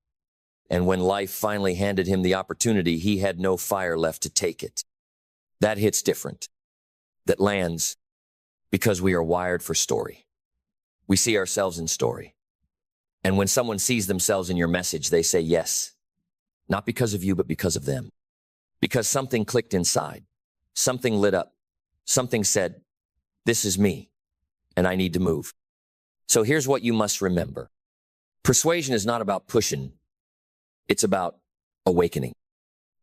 And when life finally handed him the opportunity, he had no fire left to take it. That hits different. That lands because we are wired for story. We see ourselves in story. And when someone sees themselves in your message, they say yes. Not because of you, but because of them. Because something clicked inside. Something lit up. Something said, this is me, and I need to move. So here's what you must remember. Persuasion is not about pushing. It's about awakening.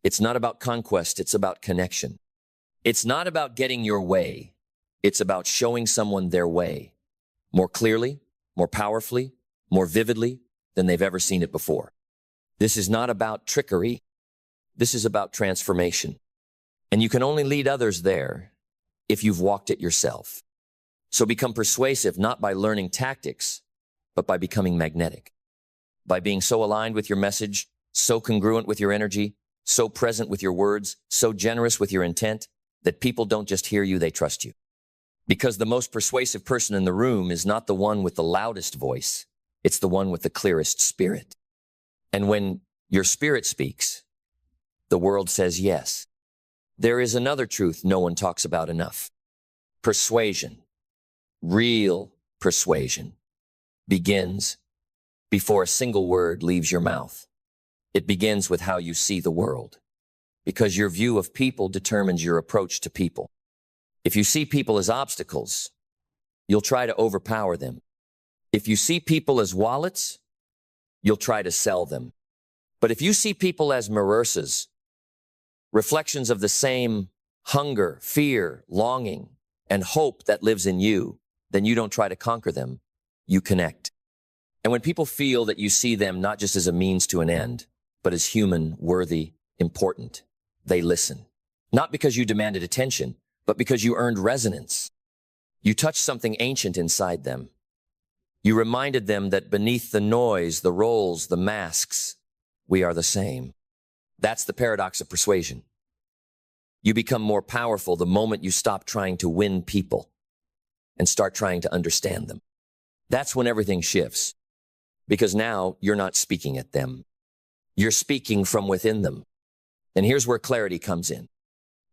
It's not about conquest, it's about connection. It's not about getting your way. It's about showing someone their way more clearly, more powerfully, more vividly than they've ever seen it before. This is not about trickery. This is about transformation. And you can only lead others there if you've walked it yourself. So become persuasive not by learning tactics, but by becoming magnetic. By being so aligned with your message, so congruent with your energy, so present with your words, so generous with your intent, that people don't just hear you, they trust you. Because the most persuasive person in the room is not the one with the loudest voice, it's the one with the clearest spirit. And when your spirit speaks, the world says yes. There is another truth no one talks about enough. Persuasion, real persuasion, begins before a single word leaves your mouth. It begins with how you see the world, because your view of people determines your approach to people. If you see people as obstacles, you'll try to overpower them. If you see people as wallets, you'll try to sell them. But if you see people as mirrors, reflections of the same hunger, fear, longing, and hope that lives in you, then you don't try to conquer them, you connect. And when people feel that you see them not just as a means to an end, but as human, worthy, important, they listen. Not because you demanded attention, but because you earned resonance. You touched something ancient inside them. You reminded them that beneath the noise, the roles, the masks, we are the same. That's the paradox of persuasion. You become more powerful the moment you stop trying to win people and start trying to understand them. That's when everything shifts, because now you're not speaking at them. You're speaking from within them. And here's where clarity comes in.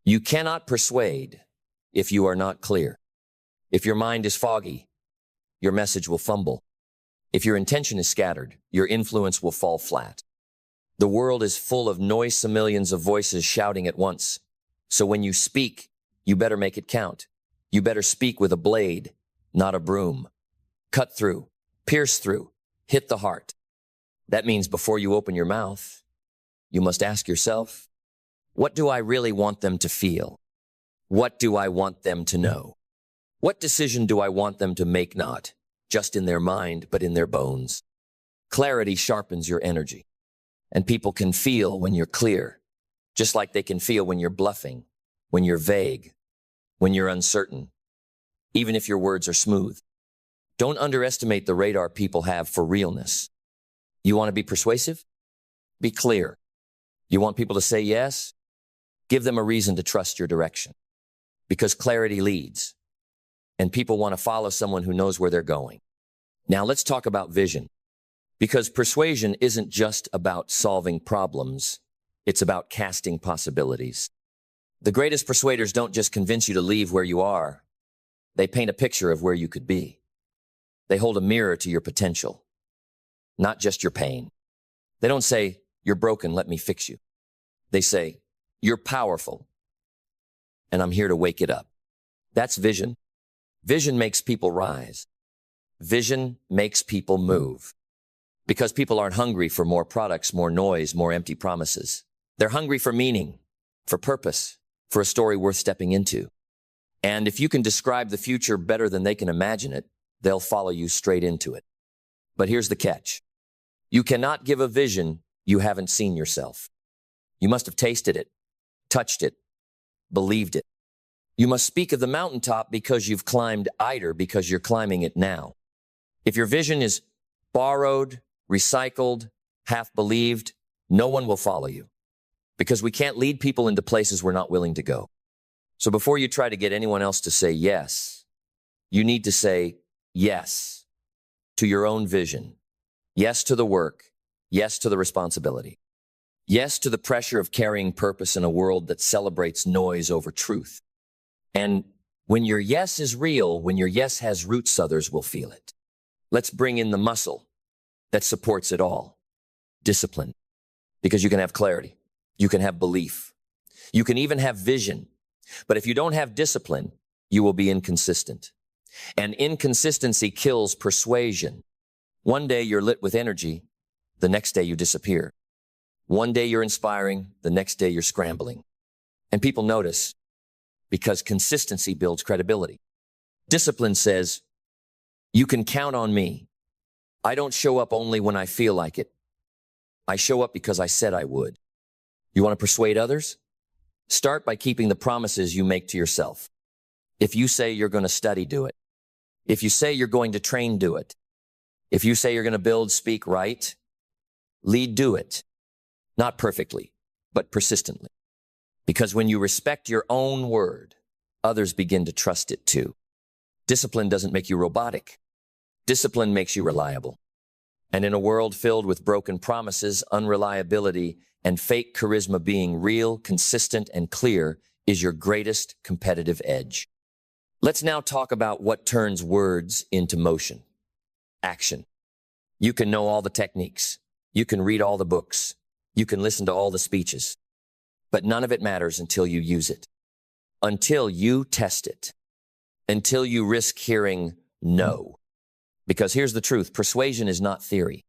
You cannot persuade if you are not clear. If your mind is foggy, your message will fumble. If your intention is scattered, your influence will fall flat. The world is full of noisome millions of voices shouting at once. So when you speak, you better make it count. You better speak with a blade, not a broom. Cut through, pierce through, hit the heart. That means before you open your mouth, you must ask yourself, what do I really want them to feel? What do I want them to know? What decision do I want them to make, not just in their mind, but in their bones? Clarity sharpens your energy, and people can feel when you're clear, just like they can feel when you're bluffing, when you're vague, when you're uncertain, even if your words are smooth. Don't underestimate the radar people have for realness. You want to be persuasive? Be clear. You want people to say yes? Give them a reason to trust your direction. Because clarity leads, and people want to follow someone who knows where they're going. Now let's talk about vision. Because persuasion isn't just about solving problems, it's about casting possibilities. The greatest persuaders don't just convince you to leave where you are. They paint a picture of where you could be. They hold a mirror to your potential, not just your pain. They don't say, you're broken, let me fix you. They say, you're powerful, and I'm here to wake it up. That's vision. Vision makes people rise. Vision makes people move. Because people aren't hungry for more products, more noise, more empty promises. They're hungry for meaning, for purpose, for a story worth stepping into. And if you can describe the future better than they can imagine it, they'll follow you straight into it. But here's the catch. You cannot give a vision you haven't seen yourself. You must have tasted it, touched it, believed it. You must speak of the mountaintop because you've climbed either because you're climbing it now. If your vision is borrowed, recycled, half believed, no one will follow you because we can't lead people into places we're not willing to go. So before you try to get anyone else to say yes, you need to say yes to your own vision, yes to the work, yes to the responsibility, yes to the pressure of carrying purpose in a world that celebrates noise over truth. And when your yes is real, when your yes has roots, others will feel it. Let's bring in the muscle that supports it all. Discipline. Because you can have clarity. You can have belief. You can even have vision. But if you don't have discipline, you will be inconsistent. And inconsistency kills persuasion. One day you're lit with energy. The next day you disappear. One day you're inspiring, the next day you're scrambling. And people notice because consistency builds credibility. Discipline says, you can count on me. I don't show up only when I feel like it. I show up because I said I would. You want to persuade others? Start by keeping the promises you make to yourself. If you say you're going to study, do it. If you say you're going to train, do it. If you say you're going to build, speak, write, lead, do it. Not perfectly, but persistently. Because when you respect your own word, others begin to trust it too. Discipline doesn't make you robotic. Discipline makes you reliable. And in a world filled with broken promises, unreliability, and fake charisma, being real, consistent, and clear is your greatest competitive edge. Let's now talk about what turns words into motion. Action. You can know all the techniques. You can read all the books. You can listen to all the speeches. But none of it matters until you use it. Until you test it. Until you risk hearing no. Because here's the truth. Persuasion is not theory.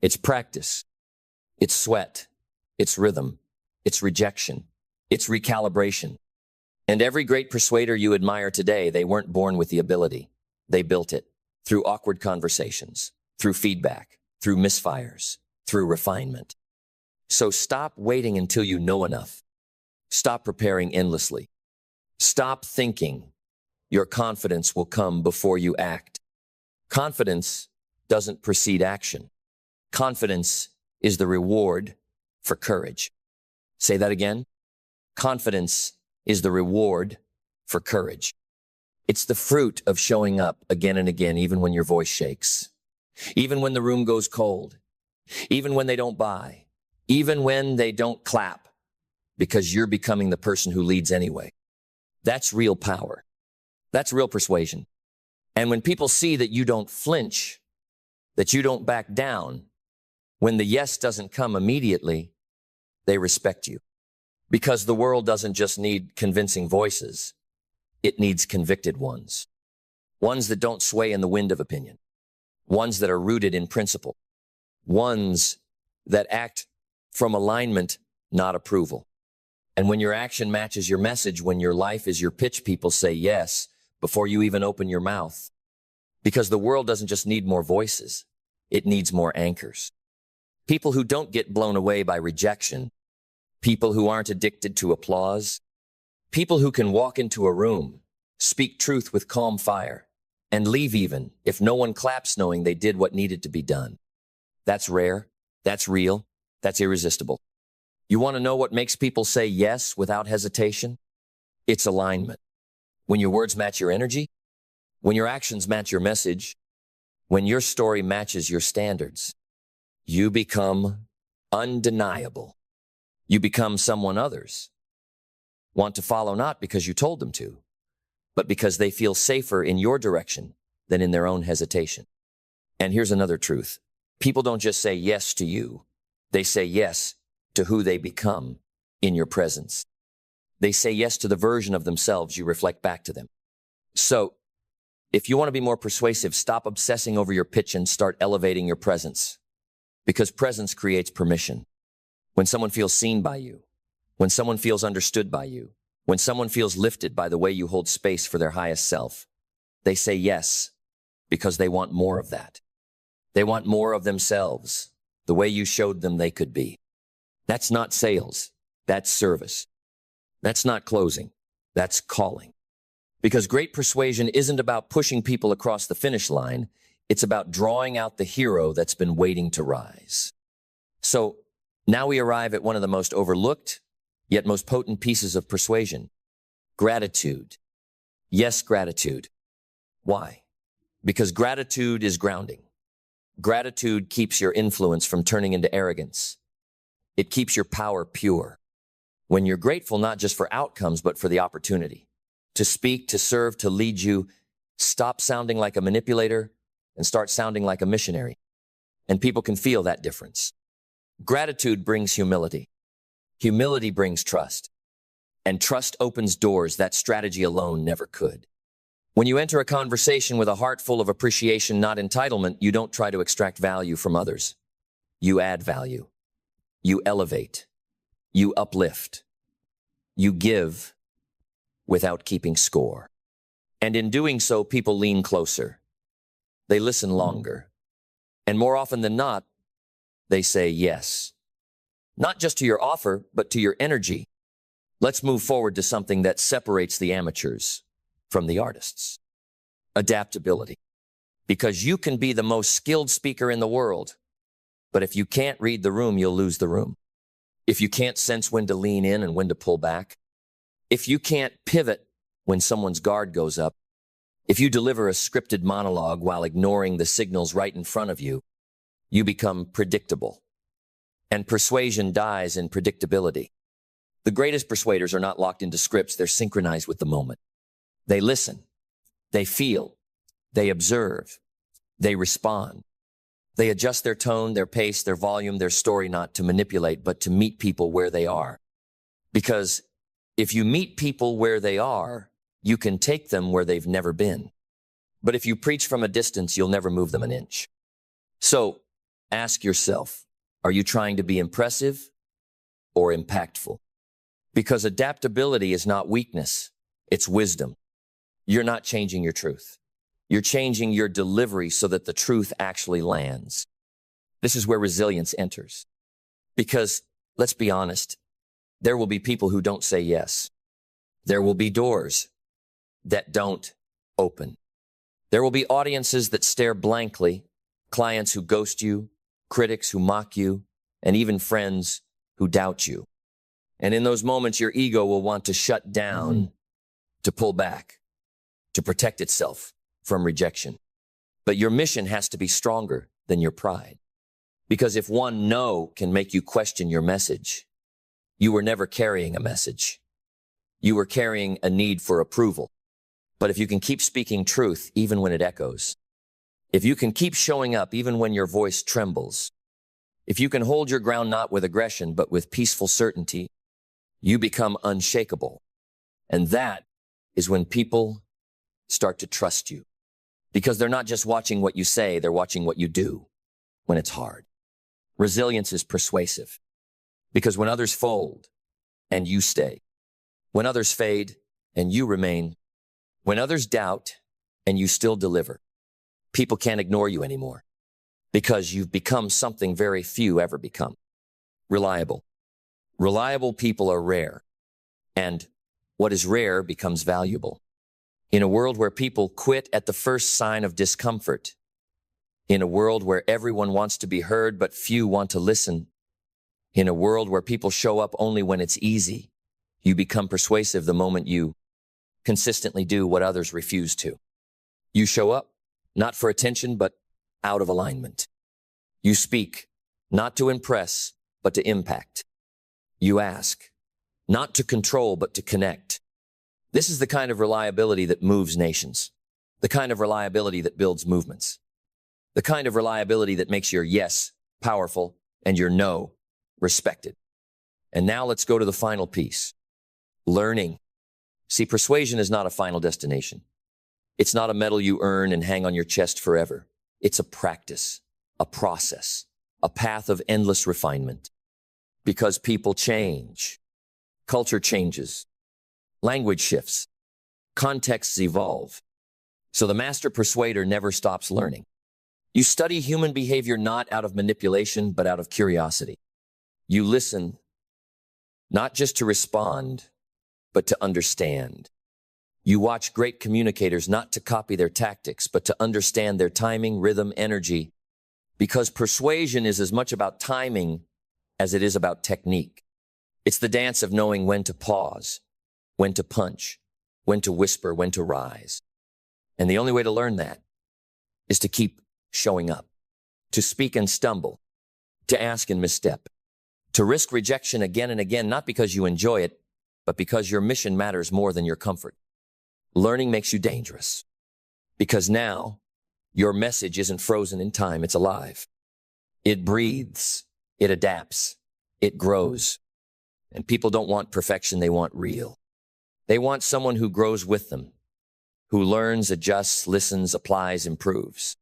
It's practice. It's sweat. It's rhythm. It's rejection. It's recalibration. And every great persuader you admire today, they weren't born with the ability. They built it through awkward conversations, through feedback, through misfires, through refinement. So stop waiting until you know enough. Stop preparing endlessly. Stop thinking your confidence will come before you act. Confidence doesn't precede action. Confidence is the reward for courage. Say that again. Confidence is the reward for courage. It's the fruit of showing up again and again, even when your voice shakes, even when the room goes cold, even when they don't buy, even when they don't clap, because you're becoming the person who leads anyway. That's real power. That's real persuasion. And when people see that you don't flinch, that you don't back down, when the yes doesn't come immediately, they respect you. Because the world doesn't just need convincing voices. It needs convicted ones. Ones that don't sway in the wind of opinion. Ones that are rooted in principle. Ones that act from alignment, not approval. And when your action matches your message, when your life is your pitch, people say yes before you even open your mouth. Because the world doesn't just need more voices. It needs more anchors. People who don't get blown away by rejection. People who aren't addicted to applause. People who can walk into a room, speak truth with calm fire, and leave even if no one claps, knowing they did what needed to be done. That's rare. That's real. That's irresistible. You want to know what makes people say yes without hesitation? It's alignment. When your words match your energy, when your actions match your message, when your story matches your standards, you become undeniable. You become someone others want to follow, not because you told them to, but because they feel safer in your direction than in their own hesitation. And here's another truth. People don't just say yes to you. They say yes to who they become in your presence. They say yes to the version of themselves you reflect back to them. So, if you want to be more persuasive, stop obsessing over your pitch and start elevating your presence. Because presence creates permission. When someone feels seen by you, when someone feels understood by you, when someone feels lifted by the way you hold space for their highest self, they say yes because they want more of that. They want more of themselves, the way you showed them they could be. That's not sales. That's service. That's not closing. That's calling. Because great persuasion isn't about pushing people across the finish line. It's about drawing out the hero that's been waiting to rise. So now we arrive at one of the most overlooked, yet most potent pieces of persuasion. Gratitude. Yes, gratitude. Why? Because gratitude is grounding. Gratitude keeps your influence from turning into arrogance. It keeps your power pure. When you're grateful not just for outcomes, but for the opportunity to speak, to serve, to lead you, stop sounding like a manipulator and start sounding like a missionary. And people can feel that difference. Gratitude brings humility. Humility brings trust. And trust opens doors that strategy alone never could. When you enter a conversation with a heart full of appreciation, not entitlement, you don't try to extract value from others. You add value. You elevate. You uplift. You give without keeping score. And in doing so, people lean closer. They listen longer. And more often than not, they say yes. Not just to your offer, but to your energy. Let's move forward to something that separates the amateurs from the artists. Adaptability. Because you can be the most skilled speaker in the world, but if you can't read the room, you'll lose the room. If you can't sense when to lean in and when to pull back, if you can't pivot when someone's guard goes up, if you deliver a scripted monologue while ignoring the signals right in front of you, you become predictable. And persuasion dies in predictability. The greatest persuaders are not locked into scripts, they're synchronized with the moment. They listen, they feel, they observe, they respond. They adjust their tone, their pace, their volume, their story, not to manipulate, but to meet people where they are. Because if you meet people where they are, you can take them where they've never been. But if you preach from a distance, you'll never move them an inch. So ask yourself, are you trying to be impressive or impactful? Because adaptability is not weakness, it's wisdom. You're not changing your truth. You're changing your delivery so that the truth actually lands. This is where resilience enters. Because, let's be honest, there will be people who don't say yes. There will be doors that don't open. There will be audiences that stare blankly, clients who ghost you, critics who mock you, and even friends who doubt you. And in those moments, your ego will want to shut down, to pull back, to protect itself from rejection. But your mission has to be stronger than your pride. Because if one no can make you question your message, you were never carrying a message. You were carrying a need for approval. But if you can keep speaking truth even when it echoes, if you can keep showing up even when your voice trembles, if you can hold your ground not with aggression but with peaceful certainty, you become unshakable. And that is when people start to trust you. Because they're not just watching what you say, they're watching what you do when it's hard. Resilience is persuasive. Because when others fold and you stay, when others fade and you remain, when others doubt and you still deliver, people can't ignore you anymore. Because you've become something very few ever become. Reliable. Reliable people are rare. And what is rare becomes valuable. In a world where people quit at the first sign of discomfort, in a world where everyone wants to be heard but few want to listen, in a world where people show up only when it's easy, you become persuasive the moment you consistently do what others refuse to. You show up, not for attention, but out of alignment. You speak, not to impress, but to impact. You ask, not to control, but to connect. This is the kind of reliability that moves nations, the kind of reliability that builds movements, the kind of reliability that makes your yes powerful and your no respected. And now let's go to the final piece, learning. See, persuasion is not a final destination. It's not a medal you earn and hang on your chest forever. It's a practice, a process, a path of endless refinement. Because people change, culture changes, language shifts, contexts evolve. So the master persuader never stops learning. You study human behavior not out of manipulation, but out of curiosity. You listen, not just to respond, but to understand. You watch great communicators not to copy their tactics, but to understand their timing, rhythm, energy. Because persuasion is as much about timing as it is about technique. It's the dance of knowing when to pause, when to punch, when to whisper, when to rise. And the only way to learn that is to keep showing up, to speak and stumble, to ask and misstep, to risk rejection again and again, not because you enjoy it, but because your mission matters more than your comfort. Learning makes you dangerous because now your message isn't frozen in time, it's alive. It breathes, it adapts, it grows. And people don't want perfection, they want real. They want someone who grows with them, who learns, adjusts, listens, applies, improves.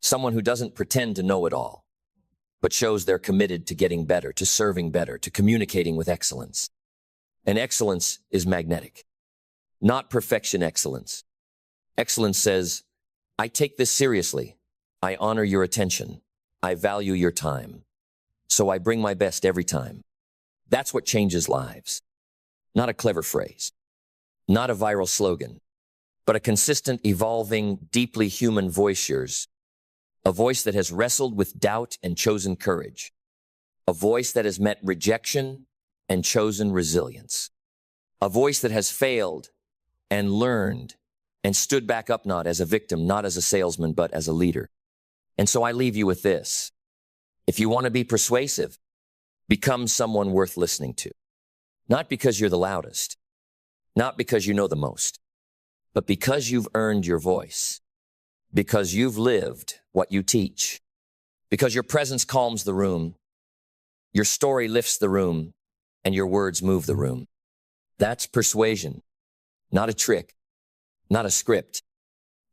Someone who doesn't pretend to know it all, but shows they're committed to getting better, to serving better, to communicating with excellence. And excellence is magnetic, not perfection excellence. Excellence says, I take this seriously. I honor your attention. I value your time. So I bring my best every time. That's what changes lives. Not a clever phrase, not a viral slogan, but a consistent, evolving, deeply human voice yours. A voice that has wrestled with doubt and chosen courage. A voice that has met rejection and chosen resilience. A voice that has failed and learned and stood back up, not as a victim, not as a salesman, but as a leader. And so I leave you with this. If you want to be persuasive, become someone worth listening to. Not because you're the loudest, not because you know the most, but because you've earned your voice, because you've lived what you teach, because your presence calms the room, your story lifts the room, and your words move the room. That's persuasion, not a trick, not a script,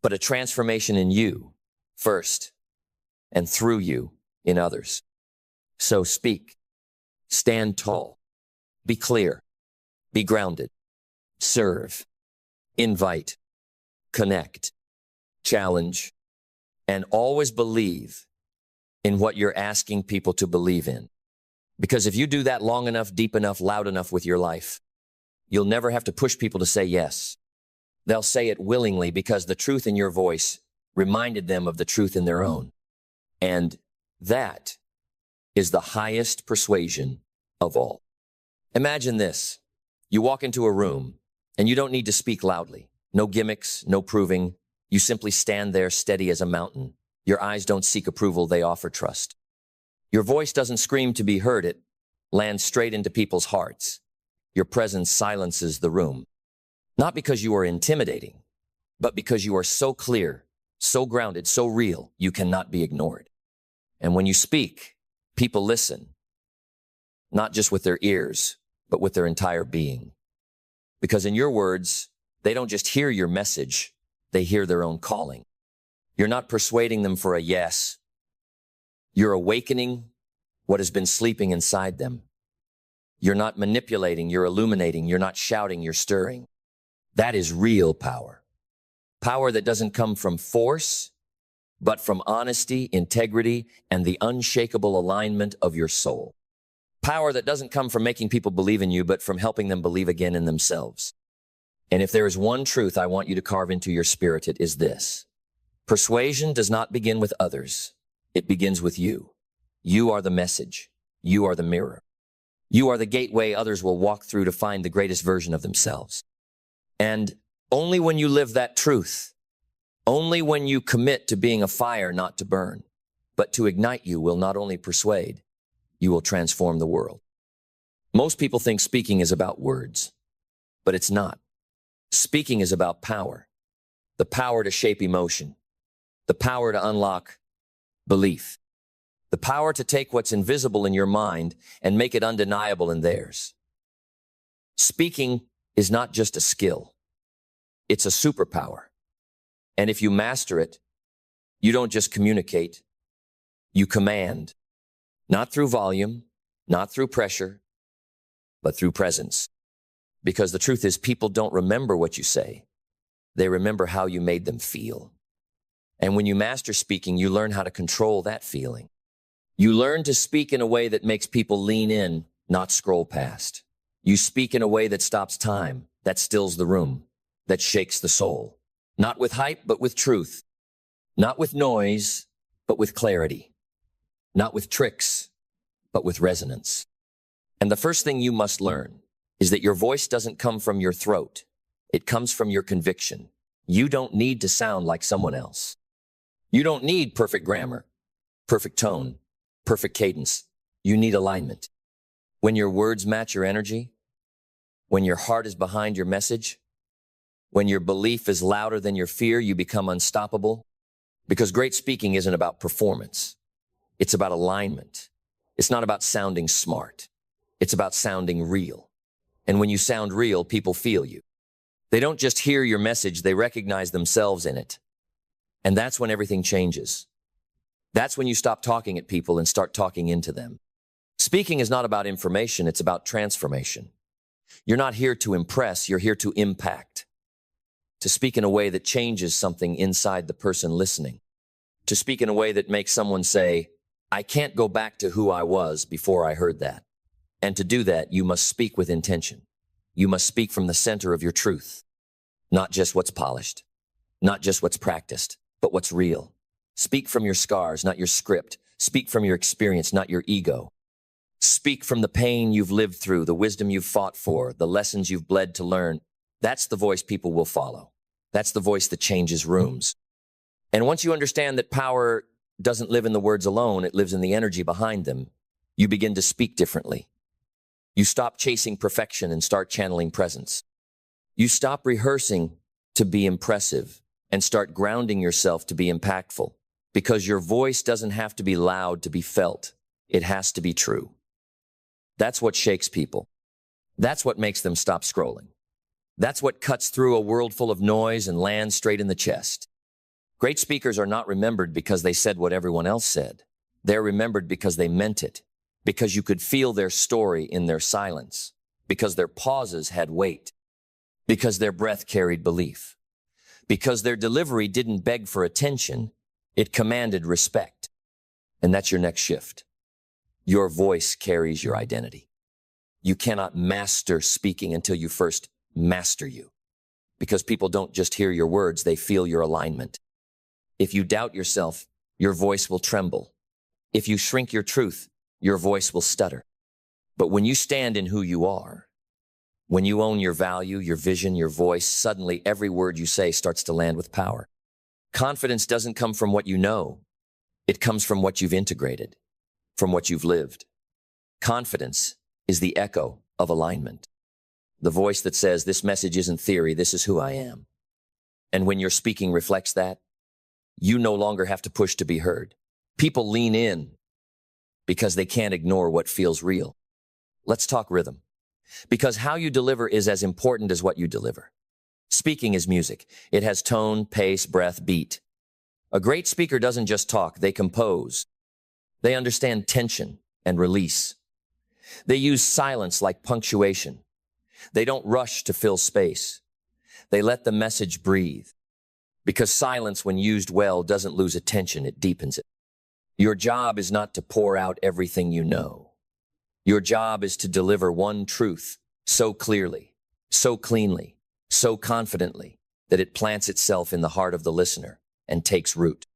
but a transformation in you first and through you in others. So speak, stand tall, be clear, be grounded, serve, invite, connect, challenge, and always believe in what you're asking people to believe in. Because if you do that long enough, deep enough, loud enough with your life, you'll never have to push people to say yes. They'll say it willingly because the truth in your voice reminded them of the truth in their own. And that is the highest persuasion of all. Imagine this. You walk into a room and you don't need to speak loudly. No gimmicks, no proving. You simply stand there steady as a mountain. Your eyes don't seek approval, they offer trust. Your voice doesn't scream to be heard, it lands straight into people's hearts. Your presence silences the room. Not because you are intimidating, but because you are so clear, so grounded, so real, you cannot be ignored. And when you speak, people listen, not just with their ears, but with their entire being. Because in your words, they don't just hear your message, they hear their own calling. You're not persuading them for a yes. You're awakening what has been sleeping inside them. You're not manipulating, you're illuminating. You're not shouting, you're stirring. That is real power. Power that doesn't come from force, but from honesty, integrity, and the unshakable alignment of your soul. Power that doesn't come from making people believe in you, but from helping them believe again in themselves. And if there is one truth I want you to carve into your spirit, it is this. Persuasion does not begin with others. It begins with you. You are the message. You are the mirror. You are the gateway others will walk through to find the greatest version of themselves. And only when you live that truth, only when you commit to being a fire not to burn, but to ignite, you will not only persuade, you will transform the world. Most people think speaking is about words, but it's not. Speaking is about power, the power to shape emotion, the power to unlock belief, the power to take what's invisible in your mind and make it undeniable in theirs. Speaking is not just a skill. It's a superpower. And if you master it, you don't just communicate, you command. Not through volume, not through pressure, but through presence. Because the truth is, people don't remember what you say. They remember how you made them feel. And when you master speaking, you learn how to control that feeling. You learn to speak in a way that makes people lean in, not scroll past. You speak in a way that stops time, that stills the room, that shakes the soul. Not with hype, but with truth. Not with noise, but with clarity. Not with tricks, but with resonance. And the first thing you must learn is that your voice doesn't come from your throat. It comes from your conviction. You don't need to sound like someone else. You don't need perfect grammar, perfect tone, perfect cadence. You need alignment. When your words match your energy, when your heart is behind your message, when your belief is louder than your fear, you become unstoppable. Because great speaking isn't about performance. It's about alignment. It's not about sounding smart. It's about sounding real. And when you sound real, people feel you. They don't just hear your message, they recognize themselves in it. And that's when everything changes. That's when you stop talking at people and start talking into them. Speaking is not about information, it's about transformation. You're not here to impress, you're here to impact. To speak in a way that changes something inside the person listening. To speak in a way that makes someone say, I can't go back to who I was before I heard that. And to do that, you must speak with intention. You must speak from the center of your truth. Not just what's polished, not just what's practiced, but what's real. Speak from your scars, not your script. Speak from your experience, not your ego. Speak from the pain you've lived through, the wisdom you've fought for, the lessons you've bled to learn. That's the voice people will follow. That's the voice that changes rooms. And once you understand that power doesn't live in the words alone, it lives in the energy behind them, you begin to speak differently. You stop chasing perfection and start channeling presence. You stop rehearsing to be impressive and start grounding yourself to be impactful, because your voice doesn't have to be loud to be felt. It has to be true. That's what shakes people. That's what makes them stop scrolling. That's what cuts through a world full of noise and lands straight in the chest. Great speakers are not remembered because they said what everyone else said. They're remembered because they meant it, because you could feel their story in their silence, because their pauses had weight, because their breath carried belief, because their delivery didn't beg for attention, it commanded respect. And that's your next shift. Your voice carries your identity. You cannot master speaking until you first master you, because people don't just hear your words, they feel your alignment. If you doubt yourself, your voice will tremble. If you shrink your truth, your voice will stutter. But when you stand in who you are, when you own your value, your vision, your voice, suddenly every word you say starts to land with power. Confidence doesn't come from what you know. It comes from what you've integrated, from what you've lived. Confidence is the echo of alignment. The voice that says, this message isn't theory, this is who I am. And when your speaking reflects that, you no longer have to push to be heard. People lean in because they can't ignore what feels real. Let's talk rhythm, because how you deliver is as important as what you deliver. Speaking is music. It has tone, pace, breath, beat. A great speaker doesn't just talk, they compose. They understand tension and release. They use silence like punctuation. They don't rush to fill space. They let the message breathe. Because silence, when used well, doesn't lose attention, it deepens it. Your job is not to pour out everything you know. Your job is to deliver one truth so clearly, so cleanly, so confidently that it plants itself in the heart of the listener and takes root.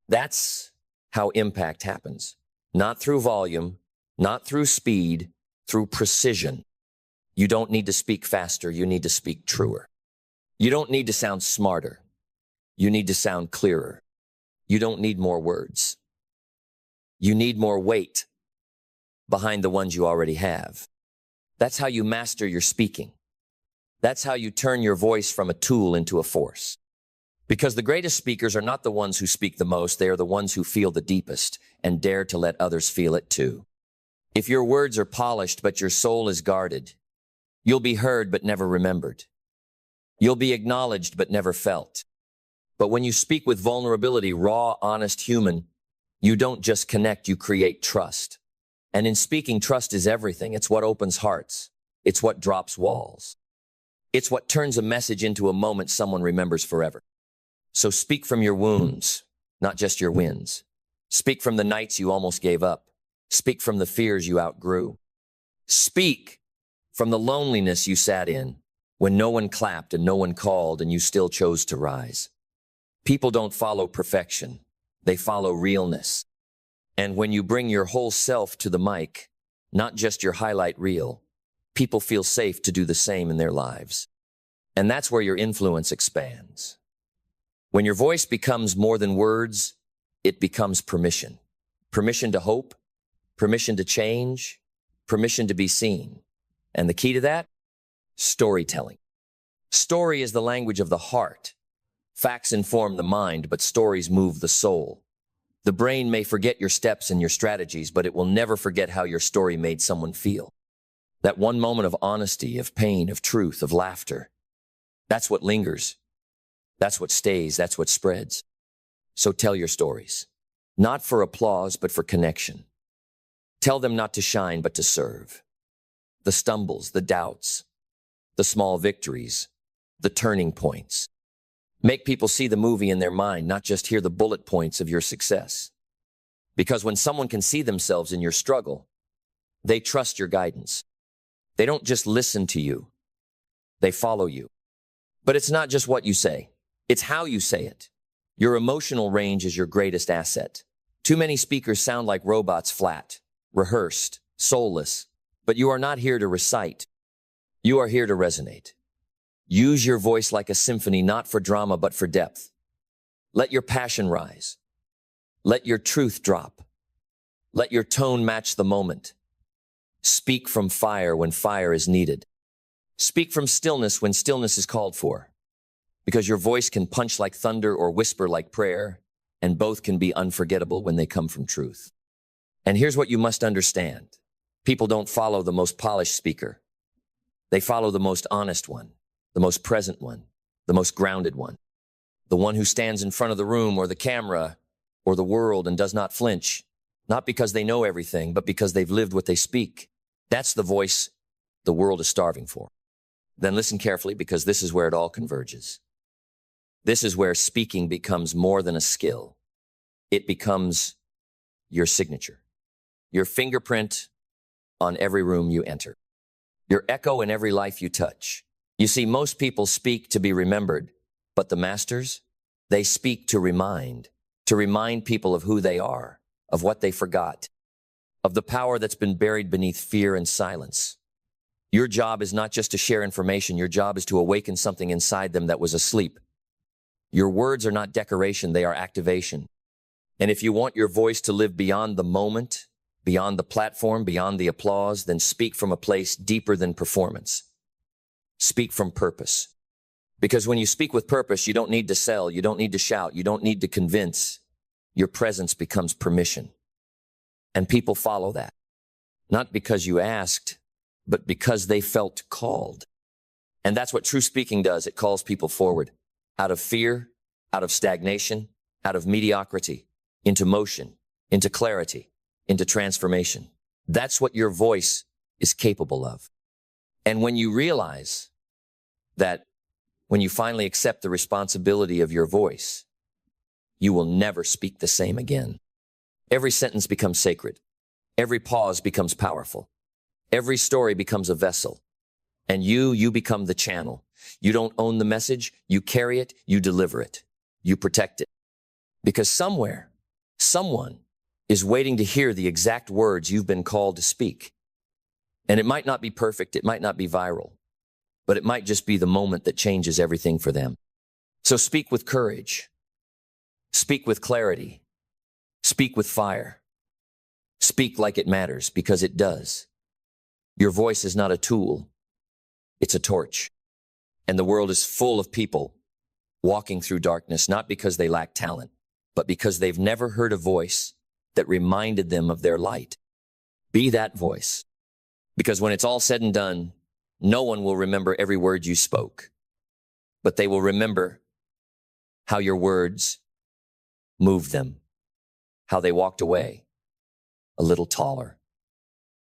That's how impact happens. Not through volume, not through speed, through precision. You don't need to speak faster, you need to speak truer. You don't need to sound smarter. You need to sound clearer. You don't need more words. You need more weight behind the ones you already have. That's how you master your speaking. That's how you turn your voice from a tool into a force. Because the greatest speakers are not the ones who speak the most, they are the ones who feel the deepest and dare to let others feel it too. If your words are polished but your soul is guarded, you'll be heard but never remembered. You'll be acknowledged but never felt. But when you speak with vulnerability, raw, honest, human, you don't just connect, you create trust. And in speaking, trust is everything. It's what opens hearts. It's what drops walls. It's what turns a message into a moment someone remembers forever. So speak from your wounds, not just your wins. Speak from the nights you almost gave up. Speak from the fears you outgrew. Speak from the loneliness you sat in when no one clapped and no one called and you still chose to rise. People don't follow perfection. They follow realness. And when you bring your whole self to the mic, not just your highlight reel, people feel safe to do the same in their lives. And that's where your influence expands. When your voice becomes more than words, it becomes permission. Permission to hope, permission to change, permission to be seen. And the key to that? Storytelling. Story is the language of the heart. Facts inform the mind, but stories move the soul. The brain may forget your steps and your strategies, but it will never forget how your story made someone feel. That one moment of honesty, of pain, of truth, of laughter. That's what lingers. That's what stays. That's what spreads. So tell your stories. Not for applause, but for connection. Tell them not to shine, but to serve. The stumbles, the doubts, the small victories, the turning points. Make people see the movie in their mind, not just hear the bullet points of your success. Because when someone can see themselves in your struggle, they trust your guidance. They don't just listen to you, they follow you. But it's not just what you say, it's how you say it. Your emotional range is your greatest asset. Too many speakers sound like robots, flat, rehearsed, soulless. But you are not here to recite. You are here to resonate. Use your voice like a symphony, not for drama, but for depth. Let your passion rise. Let your truth drop. Let your tone match the moment. Speak from fire when fire is needed. Speak from stillness when stillness is called for. Because your voice can punch like thunder or whisper like prayer, and both can be unforgettable when they come from truth. And here's what you must understand. People don't follow the most polished speaker. They follow the most honest one, the most present one, the most grounded one. The one who stands in front of the room or the camera or the world and does not flinch, not because they know everything, but because they've lived what they speak. That's the voice the world is starving for. Then listen carefully, because this is where it all converges. This is where speaking becomes more than a skill. It becomes your signature, your fingerprint on every room you enter, your echo in every life you touch. You see, most people speak to be remembered, but the masters, they speak to remind people of who they are, of what they forgot, of the power that's been buried beneath fear and silence. Your job is not just to share information. Your job is to awaken something inside them that was asleep. Your words are not decoration, they are activation. And if you want your voice to live beyond the moment, beyond the platform, beyond the applause, then speak from a place deeper than performance. Speak from purpose. Because when you speak with purpose, you don't need to sell, you don't need to shout, you don't need to convince. Your presence becomes permission. And people follow that. Not because you asked, but because they felt called. And that's what true speaking does. It calls people forward. Out of fear, out of stagnation, out of mediocrity, into motion, into clarity, into transformation. That's what your voice is capable of. And when you realize that, when you finally accept the responsibility of your voice, you will never speak the same again. Every sentence becomes sacred. Every pause becomes powerful. Every story becomes a vessel. And you become the channel. You don't own the message. You carry it. You deliver it. You protect it. Because somewhere, someone is waiting to hear the exact words you've been called to speak. And it might not be perfect, it might not be viral, but it might just be the moment that changes everything for them. So speak with courage. Speak with clarity. Speak with fire. Speak like it matters, because it does. Your voice is not a tool, it's a torch. And the world is full of people walking through darkness, not because they lack talent, but because they've never heard a voice that reminded them of their light. Be that voice. Because when it's all said and done, no one will remember every word you spoke, but they will remember how your words moved them, how they walked away a little taller,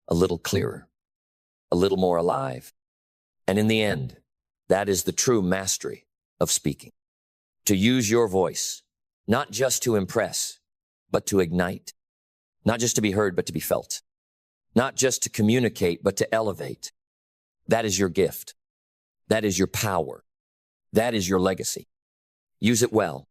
a little clearer, a little more alive. And in the end, that is the true mastery of speaking. To use your voice, not just to impress, but to ignite. Not just to be heard, but to be felt. Not just to communicate, but to elevate. That is your gift. That is your power. That is your legacy. Use it well.